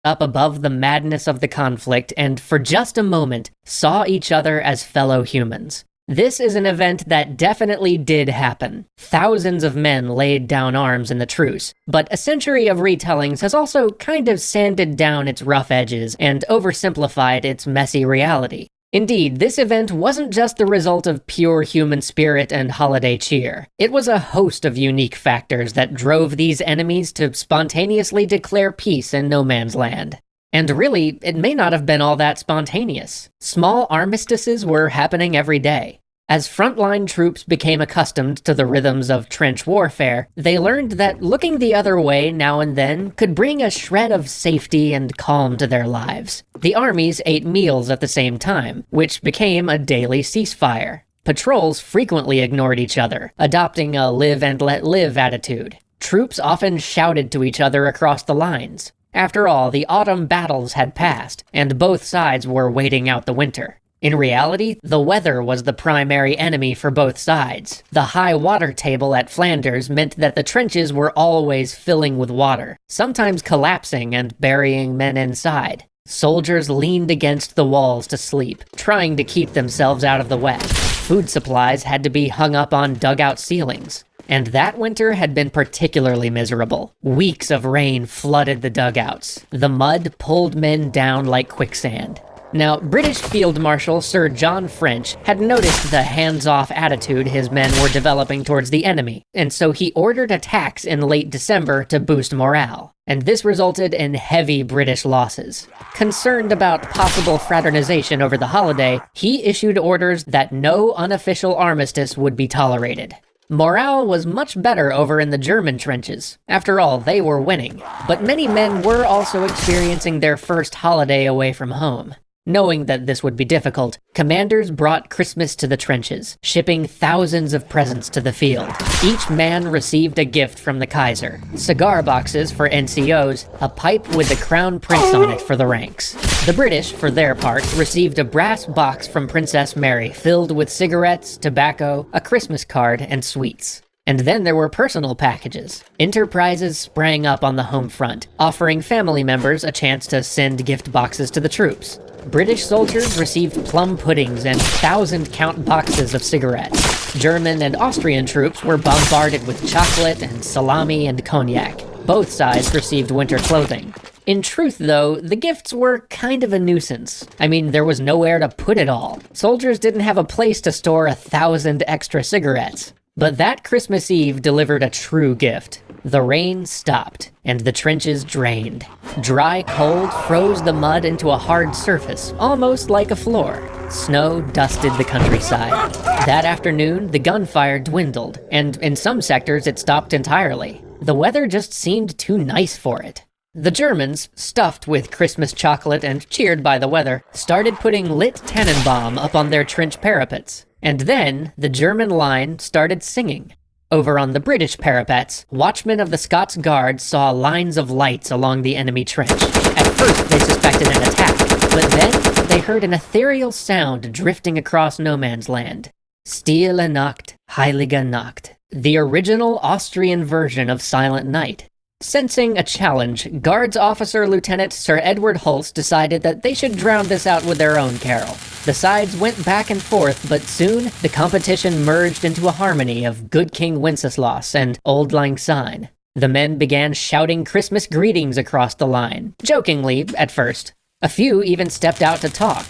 up above the madness of the conflict and, for just a moment, saw each other as fellow humans. This is an event that definitely did happen. Thousands of men laid down arms in the truce, but a century of retellings has also kind of sanded down its rough edges and oversimplified its messy reality. Indeed, this event wasn't just the result of pure human spirit and holiday cheer. It was a host of unique factors that drove these enemies to spontaneously declare peace in no man's land. And really, it may not have been all that spontaneous. Small armistices were happening every day. As frontline troops became accustomed to the rhythms of trench warfare, they learned that looking the other way now and then could bring a shred of safety and calm to their lives. The armies ate meals at the same time, which became a daily ceasefire. Patrols frequently ignored each other, adopting a live and let live attitude. Troops often shouted to each other across the lines. After all, the autumn battles had passed, and both sides were waiting out the winter. In reality, the weather was the primary enemy for both sides. The high water table at Flanders meant that the trenches were always filling with water, sometimes collapsing and burying men inside. Soldiers leaned against the walls to sleep, trying to keep themselves out of the wet. Food supplies had to be hung up on dugout ceilings. And that winter had been particularly miserable. Weeks of rain flooded the dugouts. The mud pulled men down like quicksand. Now, British Field Marshal Sir John French had noticed the hands-off attitude his men were developing towards the enemy, and so he ordered attacks in late December to boost morale. And this resulted in heavy British losses. Concerned about possible fraternization over the holiday, he issued orders that no unofficial armistice would be tolerated. Morale was much better over in the German trenches. After all, they were winning. But many men were also experiencing their first holiday away from home. Knowing that this would be difficult, commanders brought Christmas to the trenches, shipping thousands of presents to the field. Each man received a gift from the Kaiser: cigar boxes for NCOs, a pipe with the Crown Prince on it for the ranks. The British, for their part, received a brass box from Princess Mary filled with cigarettes, tobacco, a Christmas card, and sweets. And then there were personal packages. Enterprises sprang up on the home front, offering family members a chance to send gift boxes to the troops. British soldiers received plum puddings and 1,000-count boxes of cigarettes. German and Austrian troops were bombarded with chocolate and salami and cognac. Both sides received winter clothing. In truth, though, the gifts were kind of a nuisance. I mean, there was nowhere to put it all. Soldiers didn't have a place to store 1,000 extra cigarettes. But that Christmas Eve delivered a true gift. The rain stopped, and the trenches drained. Dry cold froze the mud into a hard surface, almost like a floor. Snow dusted the countryside. That afternoon, the gunfire dwindled, and in some sectors it stopped entirely. The weather just seemed too nice for it. The Germans, stuffed with Christmas chocolate and cheered by the weather, started putting lit Tannenbaum up on their trench parapets. And then, the German line started singing. Over on the British parapets, watchmen of the Scots Guard saw lines of lights along the enemy trench. At first, they suspected an attack, but then they heard an ethereal sound drifting across no man's land. Stille Nacht, Heilige Nacht, the original Austrian version of Silent Night. Sensing a challenge, Guards Officer Lieutenant Sir Edward Hulse decided that they should drown this out with their own carol. The sides went back and forth, but soon the competition merged into a harmony of Good King Wenceslas and Auld Lang Syne. The men began shouting Christmas greetings across the line, jokingly at first. A few even stepped out to talk.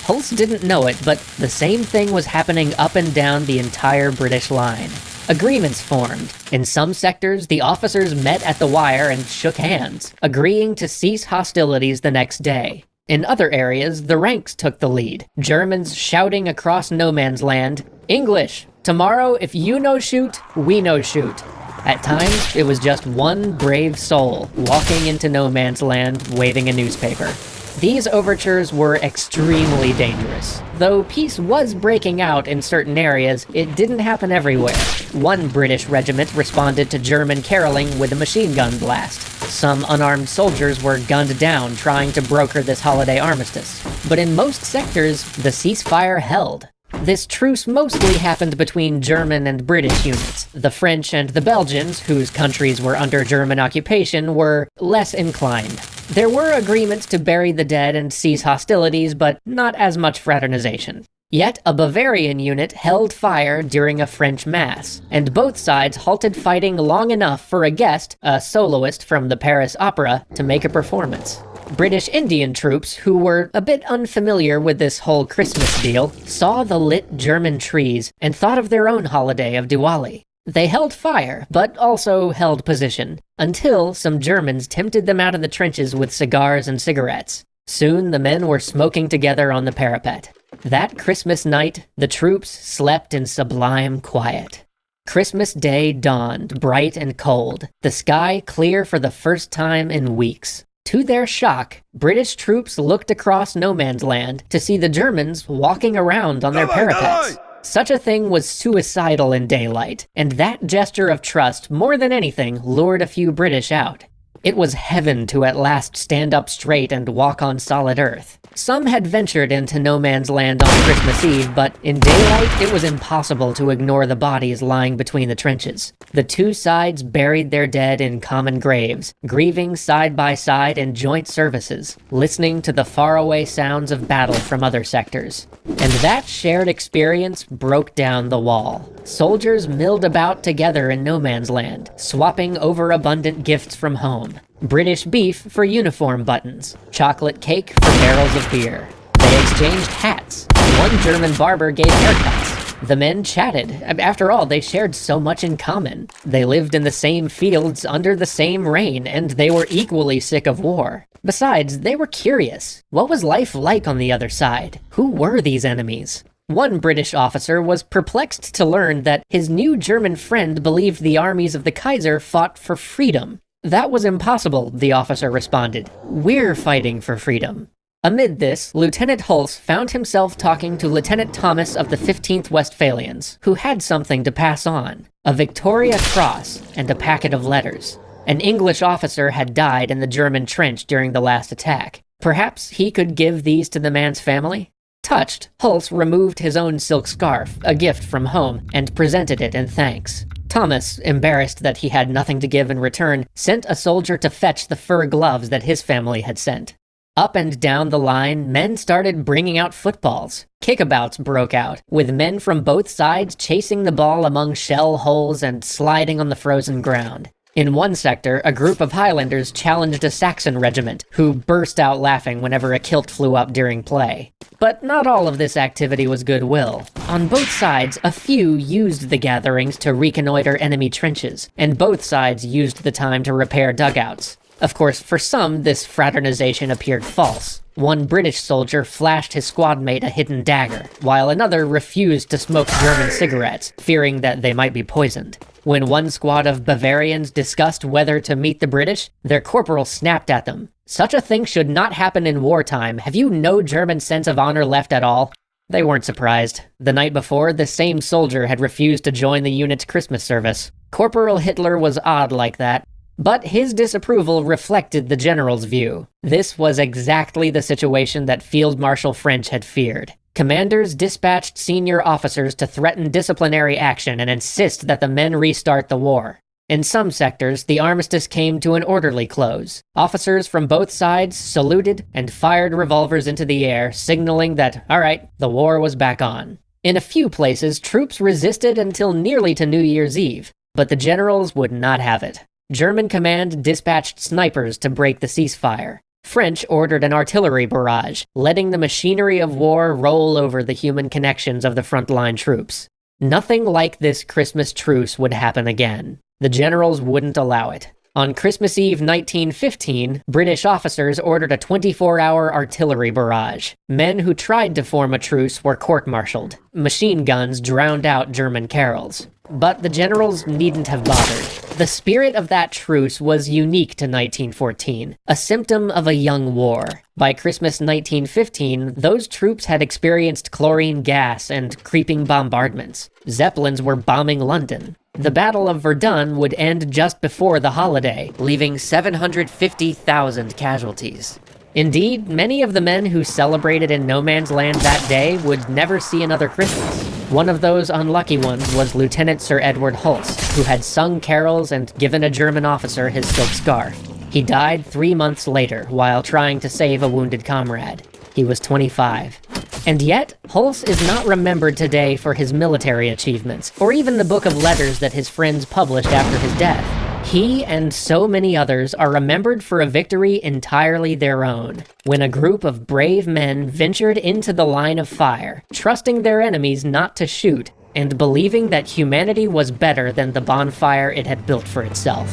Hulse didn't know it, but the same thing was happening up and down the entire British line. Agreements formed. In some sectors, the officers met at the wire and shook hands, agreeing to cease hostilities the next day. In other areas, the ranks took the lead, Germans shouting across no man's land, "English, tomorrow if you no shoot, we no shoot." At times, it was just one brave soul walking into no man's land waving a newspaper. These overtures were extremely dangerous. Though peace was breaking out in certain areas, it didn't happen everywhere. One British regiment responded to German caroling with a machine gun blast. Some unarmed soldiers were gunned down trying to broker this holiday armistice. But in most sectors, the ceasefire held. This truce mostly happened between German and British units. The French and the Belgians, whose countries were under German occupation, were less inclined. There were agreements to bury the dead and cease hostilities, but not as much fraternization. Yet, a Bavarian unit held fire during a French mass, and both sides halted fighting long enough for a guest, a soloist from the Paris Opera, to make a performance. British Indian troops, who were a bit unfamiliar with this whole Christmas deal, saw the lit German trees and thought of their own holiday of Diwali. They held fire, but also held position, until some Germans tempted them out of the trenches with cigars and cigarettes. Soon the men were smoking together on the parapet. That Christmas night, the troops slept in sublime quiet. Christmas Day dawned, bright and cold, the sky clear for the first time in weeks. To their shock, British troops looked across no man's land to see the Germans walking around on their parapets. Such a thing was suicidal in daylight, and that gesture of trust, more than anything, lured a few British out. It was heaven to at last stand up straight and walk on solid earth. Some had ventured into no man's land on Christmas Eve, but in daylight it was impossible to ignore the bodies lying between the trenches. The two sides buried their dead in common graves, grieving side by side in joint services, listening to the faraway sounds of battle from other sectors. And that shared experience broke down the wall. Soldiers milled about together in no man's land, swapping overabundant gifts from home. British beef for uniform buttons, chocolate cake for barrels of beer. They exchanged hats. One German barber gave haircuts. The men chatted. After all, they shared so much in common. They lived in the same fields under the same rain, and they were equally sick of war. Besides, they were curious. What was life like on the other side? Who were these enemies? One British officer was perplexed to learn that his new German friend believed the armies of the Kaiser fought for freedom. That was impossible, the officer responded. We're fighting for freedom. Amid this, Lieutenant Hulse found himself talking to Lieutenant Thomas of the 15th Westphalians, who had something to pass on. A Victoria Cross and a packet of letters. An English officer had died in the German trench during the last attack. Perhaps he could give these to the man's family? Touched, Hulse removed his own silk scarf, a gift from home, and presented it in thanks. Thomas, embarrassed that he had nothing to give in return, sent a soldier to fetch the fur gloves that his family had sent. Up and down the line, men started bringing out footballs. Kickabouts broke out, with men from both sides chasing the ball among shell holes and sliding on the frozen ground. In one sector, a group of Highlanders challenged a Saxon regiment, who burst out laughing whenever a kilt flew up during play. But not all of this activity was goodwill. On both sides, a few used the gatherings to reconnoiter enemy trenches, and both sides used the time to repair dugouts. Of course, for some, this fraternization appeared false. One British soldier flashed his squad mate a hidden dagger, while another refused to smoke German cigarettes, fearing that they might be poisoned. When one squad of Bavarians discussed whether to meet the British, their corporal snapped at them. Such a thing should not happen in wartime. Have you no German sense of honor left at all? They weren't surprised. The night before, the same soldier had refused to join the unit's Christmas service. Corporal Hitler was odd like that. But his disapproval reflected the general's view. This was exactly the situation that Field Marshal French had feared. Commanders dispatched senior officers to threaten disciplinary action and insist that the men restart the war. In some sectors, the armistice came to an orderly close. Officers from both sides saluted and fired revolvers into the air, signaling that, all right, the war was back on. In a few places, troops resisted until nearly to New Year's Eve, but the generals would not have it. German command dispatched snipers to break the ceasefire. French ordered an artillery barrage, letting the machinery of war roll over the human connections of the frontline troops. Nothing like this Christmas truce would happen again. The generals wouldn't allow it. On Christmas Eve 1915, British officers ordered a 24-hour artillery barrage. Men who tried to form a truce were court-martialed. Machine guns drowned out German carols. But the generals needn't have bothered. The spirit of that truce was unique to 1914, a symptom of a young war. By Christmas 1915, those troops had experienced chlorine gas and creeping bombardments. Zeppelins were bombing London. The Battle of Verdun would end just before the holiday, leaving 750,000 casualties. Indeed, many of the men who celebrated in no man's land that day would never see another Christmas. One of those unlucky ones was Lieutenant Sir Edward Hulse, who had sung carols and given a German officer his silk scarf. He died 3 months later while trying to save a wounded comrade. He was 25. And yet, Hulse is not remembered today for his military achievements, or even the book of letters that his friends published after his death. He and so many others are remembered for a victory entirely their own, when a group of brave men ventured into the line of fire, trusting their enemies not to shoot, and believing that humanity was better than the bonfire it had built for itself.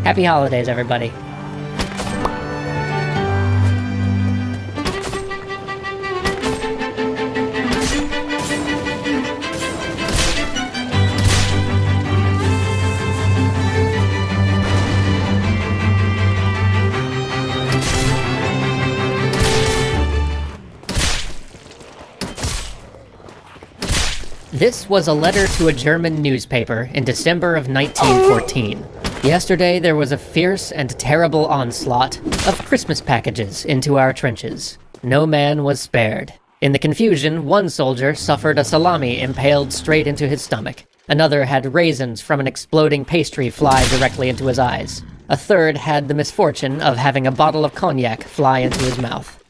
Happy holidays, everybody. This was a letter to a German newspaper in December of 1914. Yesterday there was a fierce and terrible onslaught of Christmas packages into our trenches. No man was spared. In the confusion, one soldier suffered a salami impaled straight into his stomach. Another had raisins from an exploding pastry fly directly into his eyes. A third had the misfortune of having a bottle of cognac fly into his mouth.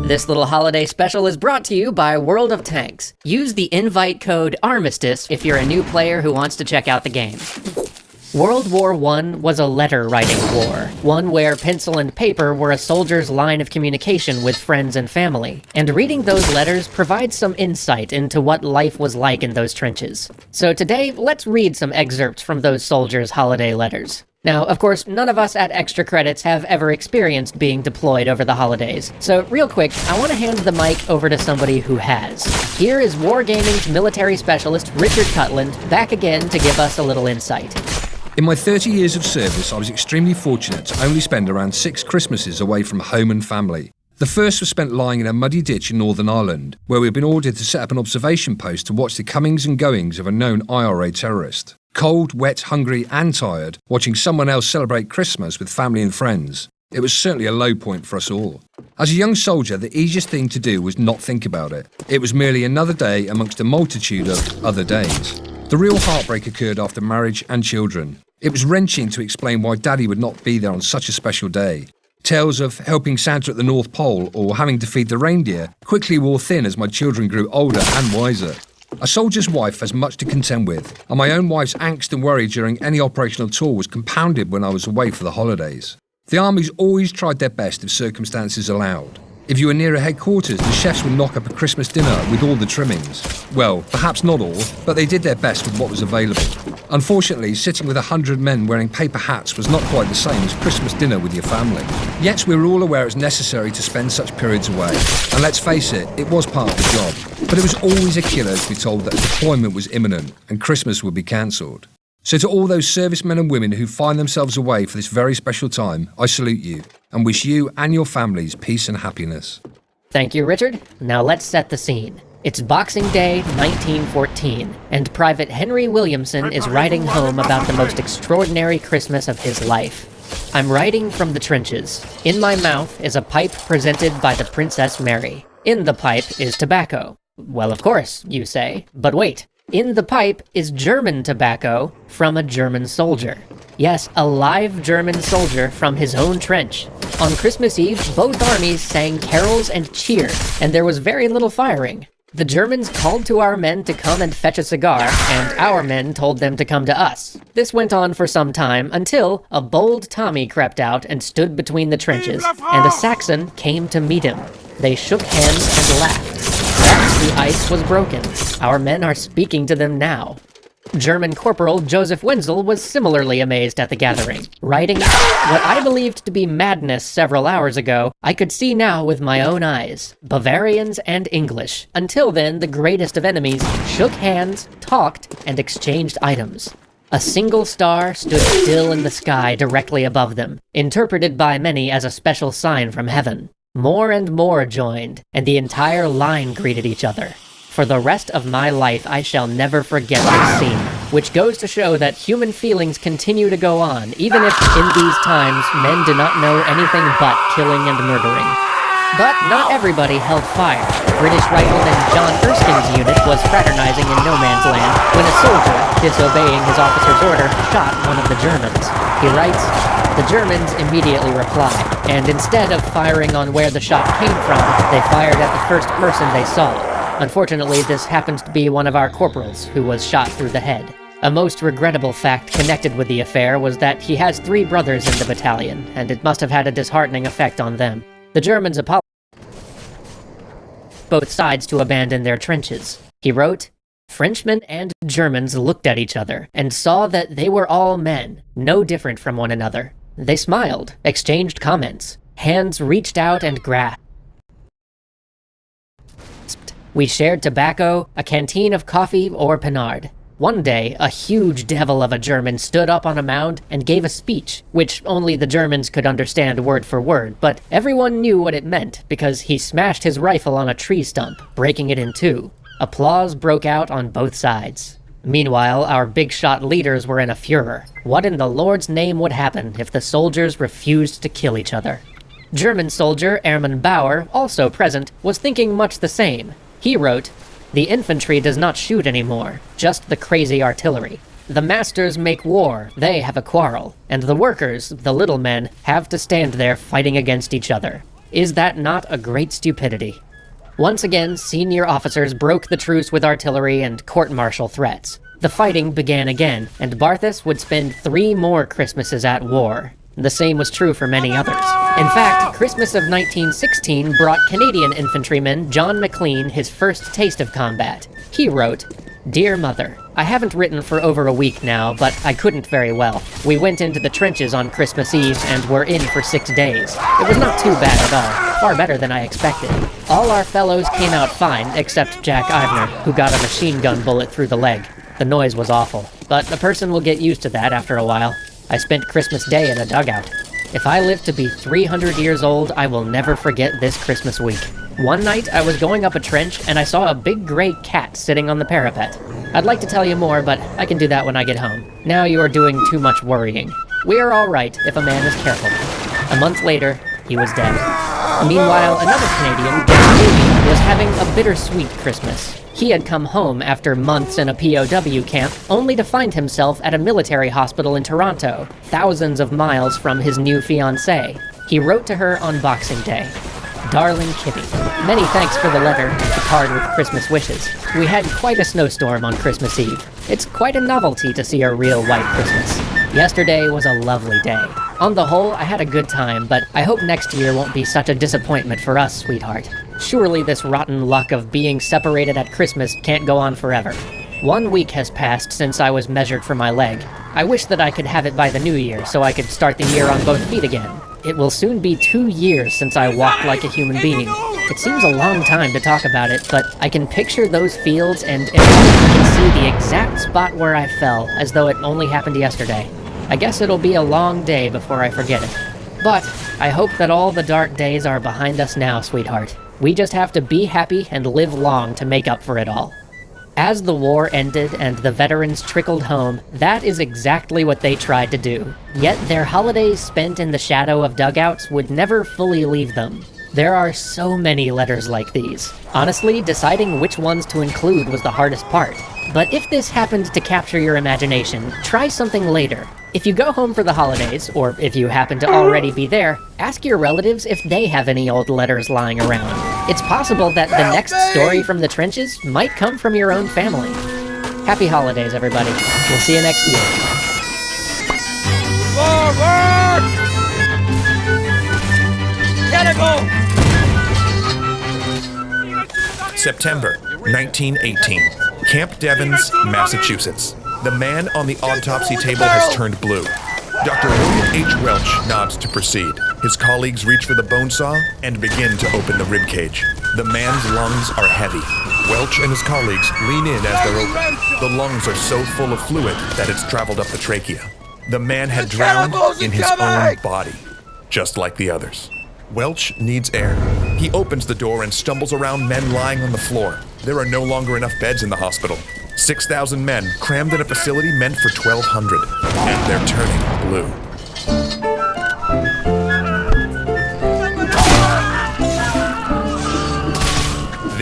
This little holiday special is brought to you by World of Tanks. Use the invite code ARMISTICE if you're a new player who wants to check out the game. World War I was a letter-writing war, one where pencil and paper were a soldier's line of communication with friends and family, and reading those letters provides some insight into what life was like in those trenches. So today, let's read some excerpts from those soldiers' holiday letters. Now, of course, none of us at Extra Credits have ever experienced being deployed over the holidays, so real quick, I want to hand the mic over to somebody who has. Here is Wargaming's military specialist, Richard Cutland, back again to give us a little insight. In my 30 years of service, I was extremely fortunate to only spend around 6 Christmases away from home and family. The first was spent lying in a muddy ditch in Northern Ireland, where we had been ordered to set up an observation post to watch the comings and goings of a known IRA terrorist. Cold, wet, hungry and tired, watching someone else celebrate Christmas with family and friends. It was certainly a low point for us all. As a young soldier, the easiest thing to do was not think about it. It was merely another day amongst a multitude of other days. The real heartbreak occurred after marriage and children. It was wrenching to explain why Daddy would not be there on such a special day. Tales of helping Santa at the North Pole or having to feed the reindeer quickly wore thin as my children grew older and wiser. A soldier's wife has much to contend with, and my own wife's angst and worry during any operational tour was compounded when I was away for the holidays. The armies always tried their best if circumstances allowed. If you were near a headquarters, the chefs would knock up a Christmas dinner with all the trimmings. Well, perhaps not all, but they did their best with what was available. Unfortunately, sitting with 100 men wearing paper hats was not quite the same as Christmas dinner with your family. Yet we were all aware it's necessary to spend such periods away. And let's face it, it was part of the job. But it was always a killer to be told that a deployment was imminent and Christmas would be cancelled. So to all those servicemen and women who find themselves away for this very special time, I salute you and wish you and your families peace and happiness. Thank you, Richard. Now let's set the scene. It's Boxing Day, 1914, and Private Henry Williamson is writing home about the most extraordinary Christmas of his life. I'm writing from the trenches. In my mouth is a pipe presented by the Princess Mary. In the pipe is tobacco. Well, of course, you say, but wait. In the pipe is German tobacco from a German soldier. Yes, a live German soldier from his own trench. On Christmas Eve, both armies sang carols and cheered, and there was very little firing. The Germans called to our men to come and fetch a cigar, and our men told them to come to us. This went on for some time until a bold Tommy crept out and stood between the trenches, and a Saxon came to meet him. They shook hands and laughed. Perhaps the ice was broken. Our men are speaking to them now. German Corporal Joseph Wenzel was similarly amazed at the gathering. Writing, "What I believed to be madness several hours ago, I could see now with my own eyes. Bavarians and English, until then the greatest of enemies, shook hands, talked, and exchanged items. A single star stood still in the sky directly above them, interpreted by many as a special sign from heaven. More and more joined, and the entire line greeted each other. For the rest of my life, I shall never forget this scene," which goes to show that human feelings continue to go on, even if, in these times, men do not know anything but killing and murdering. But not everybody held fire. British rifleman John Erskine's unit was fraternizing in no man's land when a soldier, disobeying his officer's order, shot one of the Germans. He writes, "The Germans immediately replied, and instead of firing on where the shot came from, they fired at the first person they saw. Unfortunately, this happens to be one of our corporals, who was shot through the head." A most regrettable fact connected with the affair was that he has 3 brothers in the battalion, and it must have had a disheartening effect on them. The Germans apologized both sides to abandon their trenches. He wrote, "Frenchmen and Germans looked at each other and saw that they were all men, no different from one another. They smiled, exchanged comments. Hands reached out and grasped. We shared tobacco, a canteen of coffee, or Pinard. One day, a huge devil of a German stood up on a mound and gave a speech, which only the Germans could understand word for word, but everyone knew what it meant because he smashed his rifle on a tree stump, breaking it in 2. Applause broke out on both sides. Meanwhile, our big-shot leaders were in a furor. What in the Lord's name would happen if the soldiers refused to kill each other? German soldier Airman Bauer, also present, was thinking much the same. He wrote, "The infantry does not shoot anymore, just the crazy artillery. The masters make war, they have a quarrel, and the workers, the little men, have to stand there fighting against each other. Is that not a great stupidity?" Once again, senior officers broke the truce with artillery and court-martial threats. The fighting began again, and Barthas would spend 3 more Christmases at war. The same was true for many others. In fact, Christmas of 1916 brought Canadian infantryman John McLean his first taste of combat. He wrote, "Dear Mother, I haven't written for over a week now, but I couldn't very well. We went into the trenches on Christmas Eve and were in for 6 days. It was not too bad at all, far better than I expected. All our fellows came out fine, except Jack Ivner, who got a machine gun bullet through the leg. The noise was awful, but a person will get used to that after a while. I spent Christmas Day in a dugout. If I live to be 300 years old, I will never forget this Christmas week. One night, I was going up a trench, and I saw a big gray cat sitting on the parapet. I'd like to tell you more, but I can do that when I get home. Now you are doing too much worrying. We are all right if a man is careful." A month later, he was dead. Meanwhile, another Canadian, Jack Davey, was having a bittersweet Christmas. He had come home after months in a POW camp, only to find himself at a military hospital in Toronto, thousands of miles from his new fiancée. He wrote to her on Boxing Day, "Darling Kitty, many thanks for the letter, the card with Christmas wishes. We had quite a snowstorm on Christmas Eve. It's quite a novelty to see a real white Christmas. Yesterday was a lovely day. On the whole, I had a good time, but I hope next year won't be such a disappointment for us, sweetheart. Surely this rotten luck of being separated at Christmas can't go on forever. 1 week has passed since I was measured for my leg. I wish that I could have it by the new year so I could start the year on both feet again. It will soon be 2 years since I walked like a human being. It seems a long time to talk about it, but I can picture those fields and in I can see the exact spot where I fell, as though it only happened yesterday. I guess it'll be a long day before I forget it. But I hope that all the dark days are behind us now, sweetheart. We just have to be happy and live long to make up for it all." As the war ended and the veterans trickled home, that is exactly what they tried to do. Yet their holidays spent in the shadow of dugouts would never fully leave them. There are so many letters like these. Honestly, deciding which ones to include was the hardest part. But if this happened to capture your imagination, try something later. If you go home for the holidays, or if you happen to already be there, ask your relatives if they have any old letters lying around. It's possible that the next story from the trenches might come from your own family. Happy holidays, everybody. We'll see you next year. Forward! Cannibal! September 1918, Camp Devens, Massachusetts. The man on the autopsy table has turned blue. Dr. William H. Welch nods to proceed. His colleagues reach for the bone saw and begin to open the rib cage. The man's lungs are heavy. Welch and his colleagues lean in as they're opened. The lungs are so full of fluid that it's traveled up the trachea. The man had drowned in his own body, just like the others. Welch needs air. He opens the door and stumbles around men lying on the floor. There are no longer enough beds in the hospital. 6,000 men crammed in a facility meant for 1,200, and they're turning blue.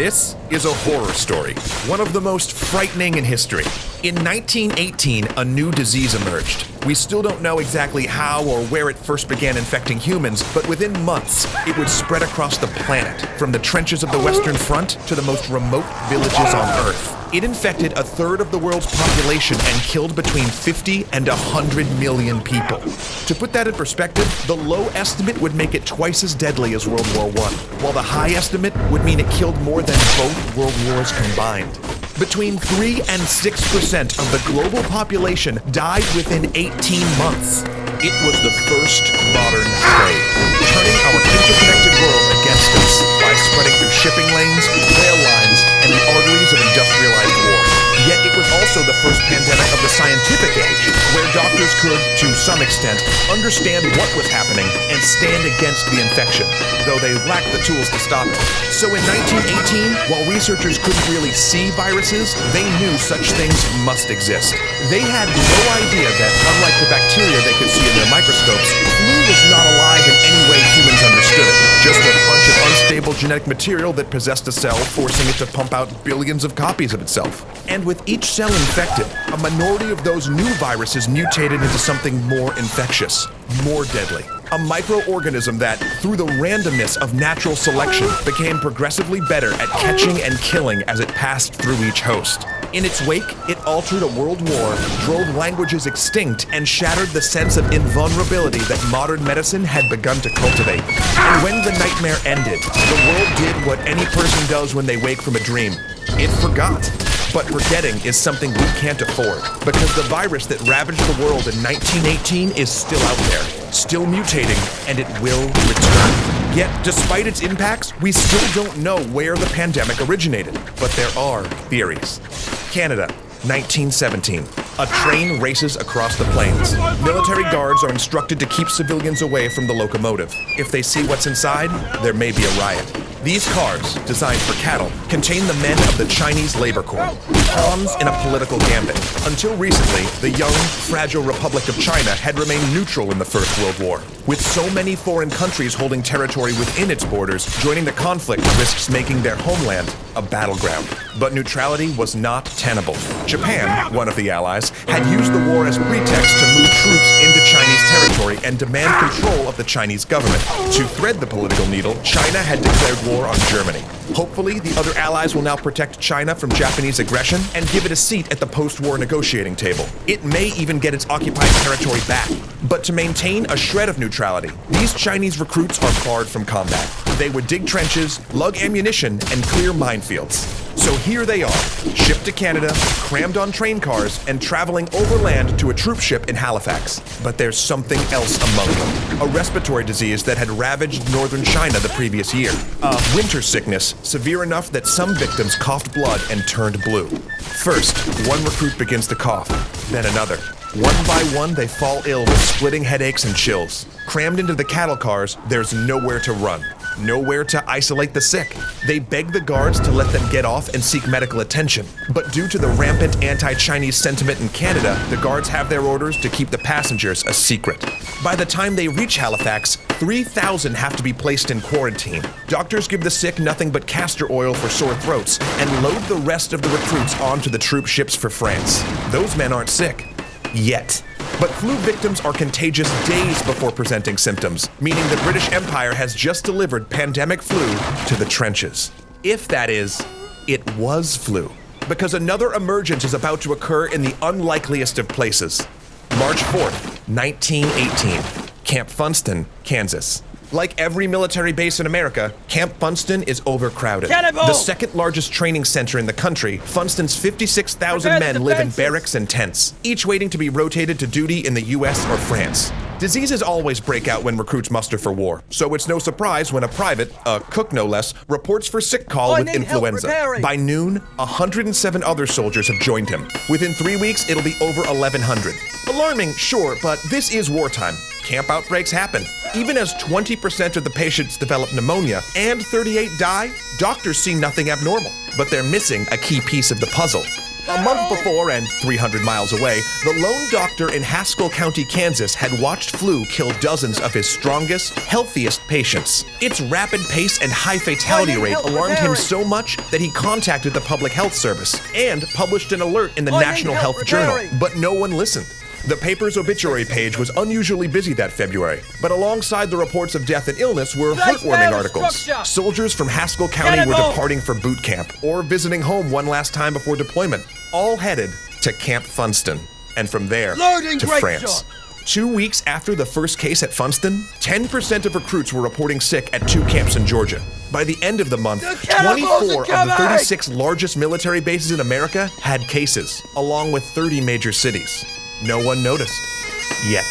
This is a horror story, one of the most frightening in history. In 1918, a new disease emerged. We still don't know exactly how or where it first began infecting humans, but within months, it would spread across the planet, from the trenches of the Western Front to the most remote villages on Earth. It infected a third of the world's population and killed between 50 and 100 million people. To put that in perspective, the low estimate would make it twice as deadly as World War I, while the high estimate would mean it killed more than both world wars combined. Between 3 and 6% of the global population died within 18 months. It was the first modern plague, turning our interconnected world against us by spreading through shipping lanes, rail lines, and the arteries of industrialized war. Yet it was also the first pandemic of the scientific age, where doctors could, to some extent, understand what was happening and stand against the infection, though they lacked the tools to stop it. So in 1918, while researchers couldn't really see viruses, they knew such things must exist. They had no idea that, unlike the bacteria they could see in their microscopes, flu was not alive in any way humans understood it, just a bunch of unstable genetic material that possessed a cell, forcing it to pump out billions of copies of itself. And with each cell infected, a minority of those new viruses mutated into something more infectious, more deadly. A microorganism that, through the randomness of natural selection, became progressively better at catching and killing as it passed through each host. In its wake, it altered a world war, drove languages extinct, and shattered the sense of invulnerability that modern medicine had begun to cultivate. And when the nightmare ended, the world did what any person does when they wake from a dream. It forgot. But forgetting is something we can't afford, because the virus that ravaged the world in 1918 is still out there, still mutating, and it will return. Yet, despite its impacts, we still don't know where the pandemic originated. But there are theories. Canada, 1917. A train races across the plains. Military guards are instructed to keep civilians away from the locomotive. If they see what's inside, there may be a riot. These cars, designed for cattle, contain the men of the Chinese Labor Corps, pawns in a political gambit. Until recently, the young, fragile Republic of China had remained neutral in the First World War. With so many foreign countries holding territory within its borders, joining the conflict risks making their homeland a battleground. But neutrality was not tenable. Japan, one of the allies, had used the war as a pretext to move troops into Chinese territory and demand control of the Chinese government. To thread the political needle, China had declared war on Germany. Hopefully, the other allies will now protect China from Japanese aggression and give it a seat at the post-war negotiating table. It may even get its occupied territory back. But to maintain a shred of neutrality, these Chinese recruits are barred from combat. They would dig trenches, lug ammunition, and clear minefields. So here they are, shipped to Canada, crammed on train cars, and traveling overland to a troop ship in Halifax. But there's something else among them. A respiratory disease that had ravaged northern China the previous year. A winter sickness severe enough that some victims coughed blood and turned blue. First, one recruit begins to cough, then another. One by one, they fall ill with splitting headaches and chills. Crammed into the cattle cars, there's nowhere to run. Nowhere to isolate the sick. They beg the guards to let them get off and seek medical attention. But due to the rampant anti-Chinese sentiment in Canada, the guards have their orders to keep the passengers a secret. By the time they reach Halifax, 3,000 have to be placed in quarantine. Doctors give the sick nothing but castor oil for sore throats and load the rest of the recruits onto the troop ships for France. Those men aren't sick. Yet. But flu victims are contagious days before presenting symptoms, meaning the British Empire has just delivered pandemic flu to the trenches. If that is, it was flu. Because another emergence is about to occur in the unlikeliest of places. March 4th, 1918, Camp Funston, Kansas. Like every military base in America, Camp Funston is overcrowded. Cannibal! The second largest training center in the country, Funston's 56,000 men live in barracks and tents, each waiting to be rotated to duty in the US or France. Diseases always break out when recruits muster for war, so it's no surprise when a private, a cook no less, reports for sick call with influenza. By noon, 107 other soldiers have joined him. Within 3 weeks, it'll be over 1,100. Alarming, sure, but this is wartime. Camp outbreaks happen. Even as 20% of the patients develop pneumonia and 38 die, doctors see nothing abnormal. But they're missing a key piece of the puzzle. A month before and 300 miles away, the lone doctor in Haskell County, Kansas had watched flu kill dozens of his strongest, healthiest patients. Its rapid pace and high fatality rate alarmed him so much that he contacted the Public Health Service and published an alert in the National Health Journal, but no one listened. The paper's obituary page was unusually busy that February, but alongside the reports of death and illness were heartwarming articles. Soldiers from Haskell County were departing for boot camp or visiting home one last time before deployment, all headed to Camp Funston, and from there to France. 2 weeks after the first case at Funston, 10% of recruits were reporting sick at 2 camps in Georgia. By the end of the month, 24 of the 36 largest military bases in America had cases, along with 30 major cities. No one noticed. Yet.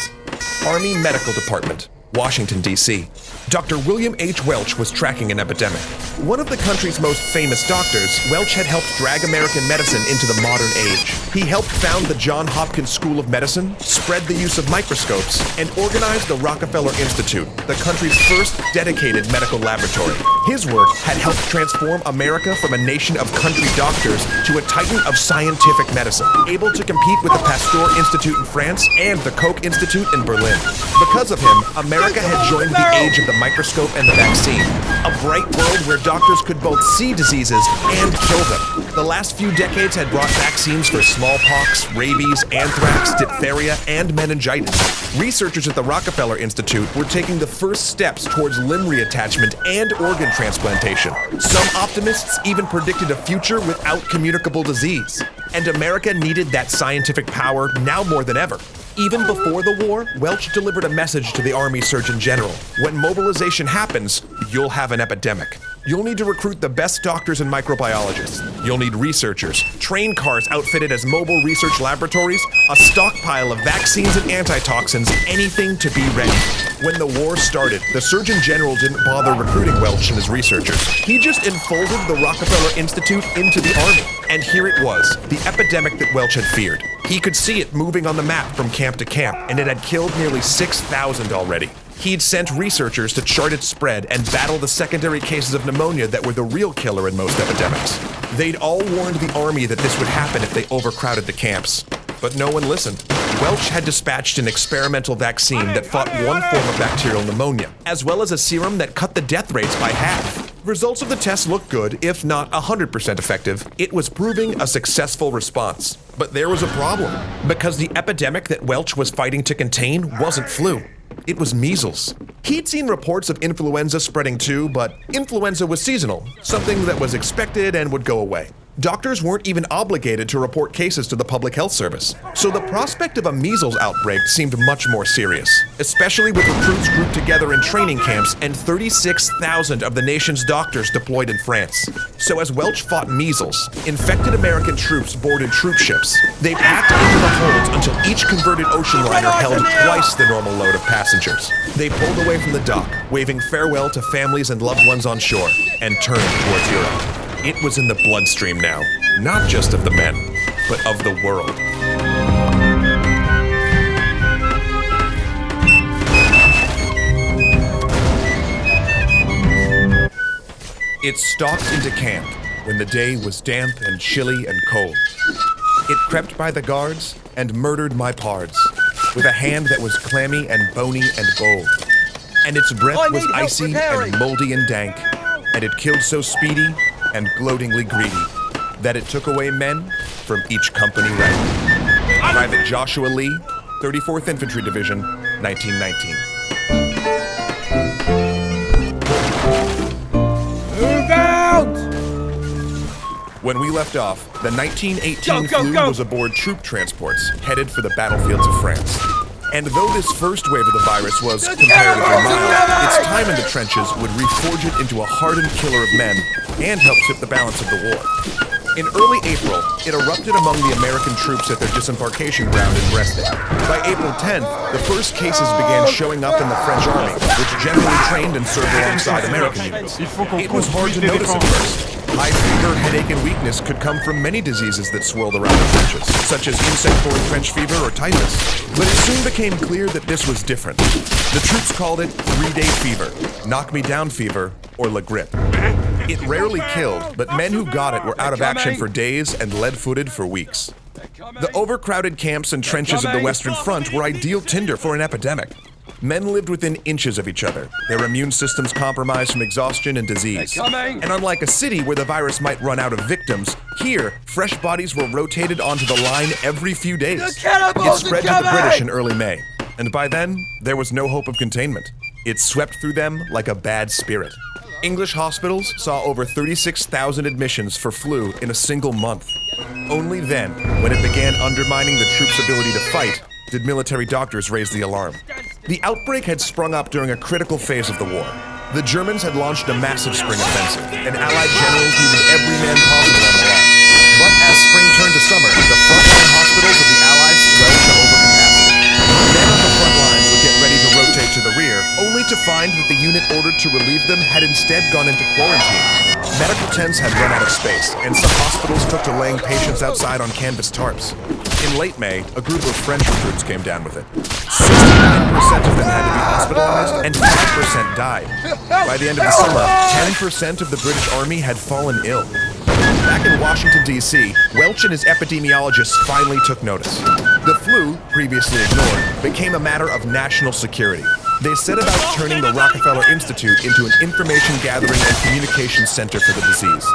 Army Medical Department, Washington, D.C. Dr. William H. Welch was tracking an epidemic. One of the country's most famous doctors, Welch had helped drag American medicine into the modern age. He helped found the Johns Hopkins School of Medicine, spread the use of microscopes, and organized the Rockefeller Institute, the country's first dedicated medical laboratory. His work had helped transform America from a nation of country doctors to a titan of scientific medicine, able to compete with the Pasteur Institute in France and the Koch Institute in Berlin. Because of him, America had joined the age of the microscope and the vaccine, a bright world where doctors could both see diseases and kill them. The last few decades had brought vaccines for smallpox, rabies, anthrax, diphtheria, and meningitis. Researchers at the Rockefeller Institute were taking the first steps towards limb reattachment and organ transplantation. Some optimists even predicted a future without communicable disease. And America needed that scientific power now more than ever. Even before the war, Welch delivered a message to the Army Surgeon General. When mobilization happens, you'll have an epidemic. You'll need to recruit the best doctors and microbiologists. You'll need researchers, train cars outfitted as mobile research laboratories, a stockpile of vaccines and antitoxins, anything to be ready. When the war started, the Surgeon General didn't bother recruiting Welch and his researchers. He just enfolded the Rockefeller Institute into the Army. And here it was, the epidemic that Welch had feared. He could see it moving on the map from camp to camp, and it had killed nearly 6,000 already. He'd sent researchers to chart its spread and battle the secondary cases of pneumonia that were the real killer in most epidemics. They'd all warned the Army that this would happen if they overcrowded the camps. But no one listened. Welch had dispatched an experimental vaccine that fought one form of bacterial pneumonia, as well as a serum that cut the death rates by half. Results of the test looked good, if not 100% effective. It was proving a successful response. But there was a problem, because the epidemic that Welch was fighting to contain wasn't flu. It was measles. He'd seen reports of influenza spreading too, but influenza was seasonal, something that was expected and would go away. Doctors weren't even obligated to report cases to the Public Health Service, so the prospect of a measles outbreak seemed much more serious, especially with recruits grouped together in training camps and 36,000 of the nation's doctors deployed in France. So as Welch fought measles, infected American troops boarded troop ships. They packed into the holds until each converted ocean liner held twice the normal load of passengers. They pulled away from the dock, waving farewell to families and loved ones on shore, and turned towards Europe. It was in the bloodstream now, not just of the men, but of the world. It stalked into camp when the day was damp and chilly and cold. It crept by the guards and murdered my pards, with a hand that was clammy and bony and bold. And its breath was icy and moldy and dank, and it killed so speedy and gloatingly greedy, that it took away men from each company rank. Private Joshua Lee, 34th Infantry Division, 1919. Move out! When we left off, the 1918 flu was aboard troop transports headed for the battlefields of France. And though this first wave of the virus was comparatively mild, its time in the trenches would reforge it into a hardened killer of men and help tip the balance of the war. In early April, it erupted among the American troops at their disembarkation ground in Brest. By April 10th, the first cases began showing up in the French army, which generally trained and served alongside American units. It was hard to notice at first. High fever, headache, and weakness could come from many diseases that swirled around the trenches, such as insect-borne French fever or typhus. But it soon became clear that this was different. The troops called it 3-day fever, knock-me-down fever, or la grippe. It rarely killed, but men who got it were out of action for days and lead-footed for weeks. The overcrowded camps and trenches of the Western Front were ideal tinder for an epidemic. Men lived within inches of each other, their immune systems compromised from exhaustion and disease. And unlike a city where the virus might run out of victims, here, fresh bodies were rotated onto the line every few days. It spread to the British in early May, and by then, there was no hope of containment. It swept through them like a bad spirit. English hospitals saw over 36,000 admissions for flu in a single month. Only then, when it began undermining the troops' ability to fight, did military doctors raise the alarm. The outbreak had sprung up during a critical phase of the war. The Germans had launched a massive spring offensive, and Allied generals needed every man possible on the line. But as spring turned to summer, the frontline hospitals of the Allies swelled to overcapacity. Men on the front lines would get ready to rotate to the rear, only to find that the unit ordered to relieve them had instead gone into quarantine. Medical tents had run out of space, and some hospitals took to laying patients outside on canvas tarps. In late May, a group of French recruits came down with it. 69% of them had to be hospitalized, and 5% died. By the end of the summer, 10% of the British Army had fallen ill. Back in Washington, D.C., Welch and his epidemiologists finally took notice. The flu, previously ignored, became a matter of national security. They set about turning the Rockefeller Institute into an information gathering and communication center for the disease.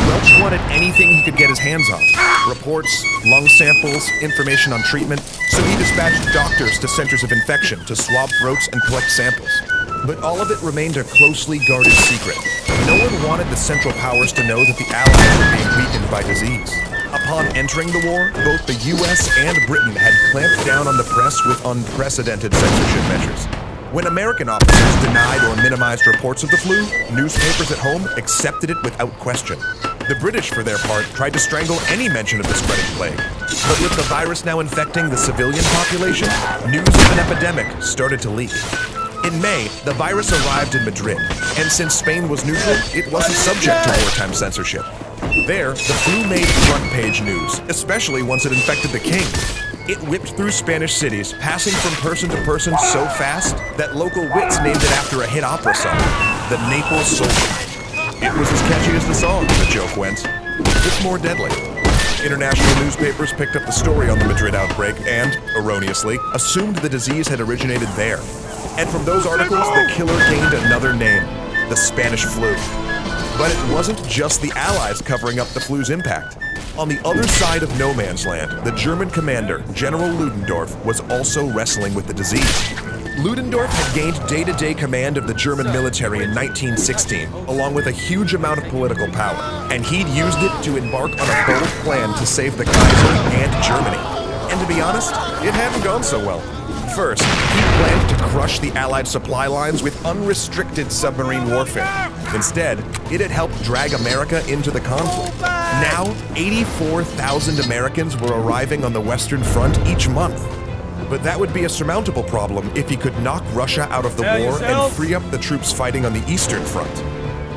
Welch wanted anything he could get his hands on. Reports, lung samples, information on treatment, so he dispatched doctors to centers of infection to swab throats and collect samples. But all of it remained a closely guarded secret. No one wanted the Central Powers to know that the Allies were being weakened by disease. Upon entering the war, both the US and Britain had clamped down on the press with unprecedented censorship measures. When American officers denied or minimized reports of the flu, newspapers at home accepted it without question. The British, for their part, tried to strangle any mention of the spreading plague. But with the virus now infecting the civilian population, news of an epidemic started to leak. In May, the virus arrived in Madrid, and since Spain was neutral, it wasn't subject to wartime censorship. There, the flu made front-page news, especially once it infected the king. It whipped through Spanish cities, passing from person to person so fast that local wits named it after a hit opera song, The Naples Soldier. It was as catchy as the song, the joke went, just more deadly. International newspapers picked up the story on the Madrid outbreak and, erroneously, assumed the disease had originated there. And from those articles, the killer gained another name, the Spanish flu. But it wasn't just the Allies covering up the flu's impact. On the other side of no man's land, the German commander, General Ludendorff, was also wrestling with the disease. Ludendorff had gained day-to-day command of the German military in 1916, along with a huge amount of political power, and he'd used it to embark on a bold plan to save the Kaiser and Germany. And to be honest, it hadn't gone so well. First, he planned to crush the Allied supply lines with unrestricted submarine warfare. Instead, it had helped drag America into the conflict. Now, 84,000 Americans were arriving on the Western Front each month. But that would be a surmountable problem if he could knock Russia out of the war and free up the troops fighting on the Eastern Front.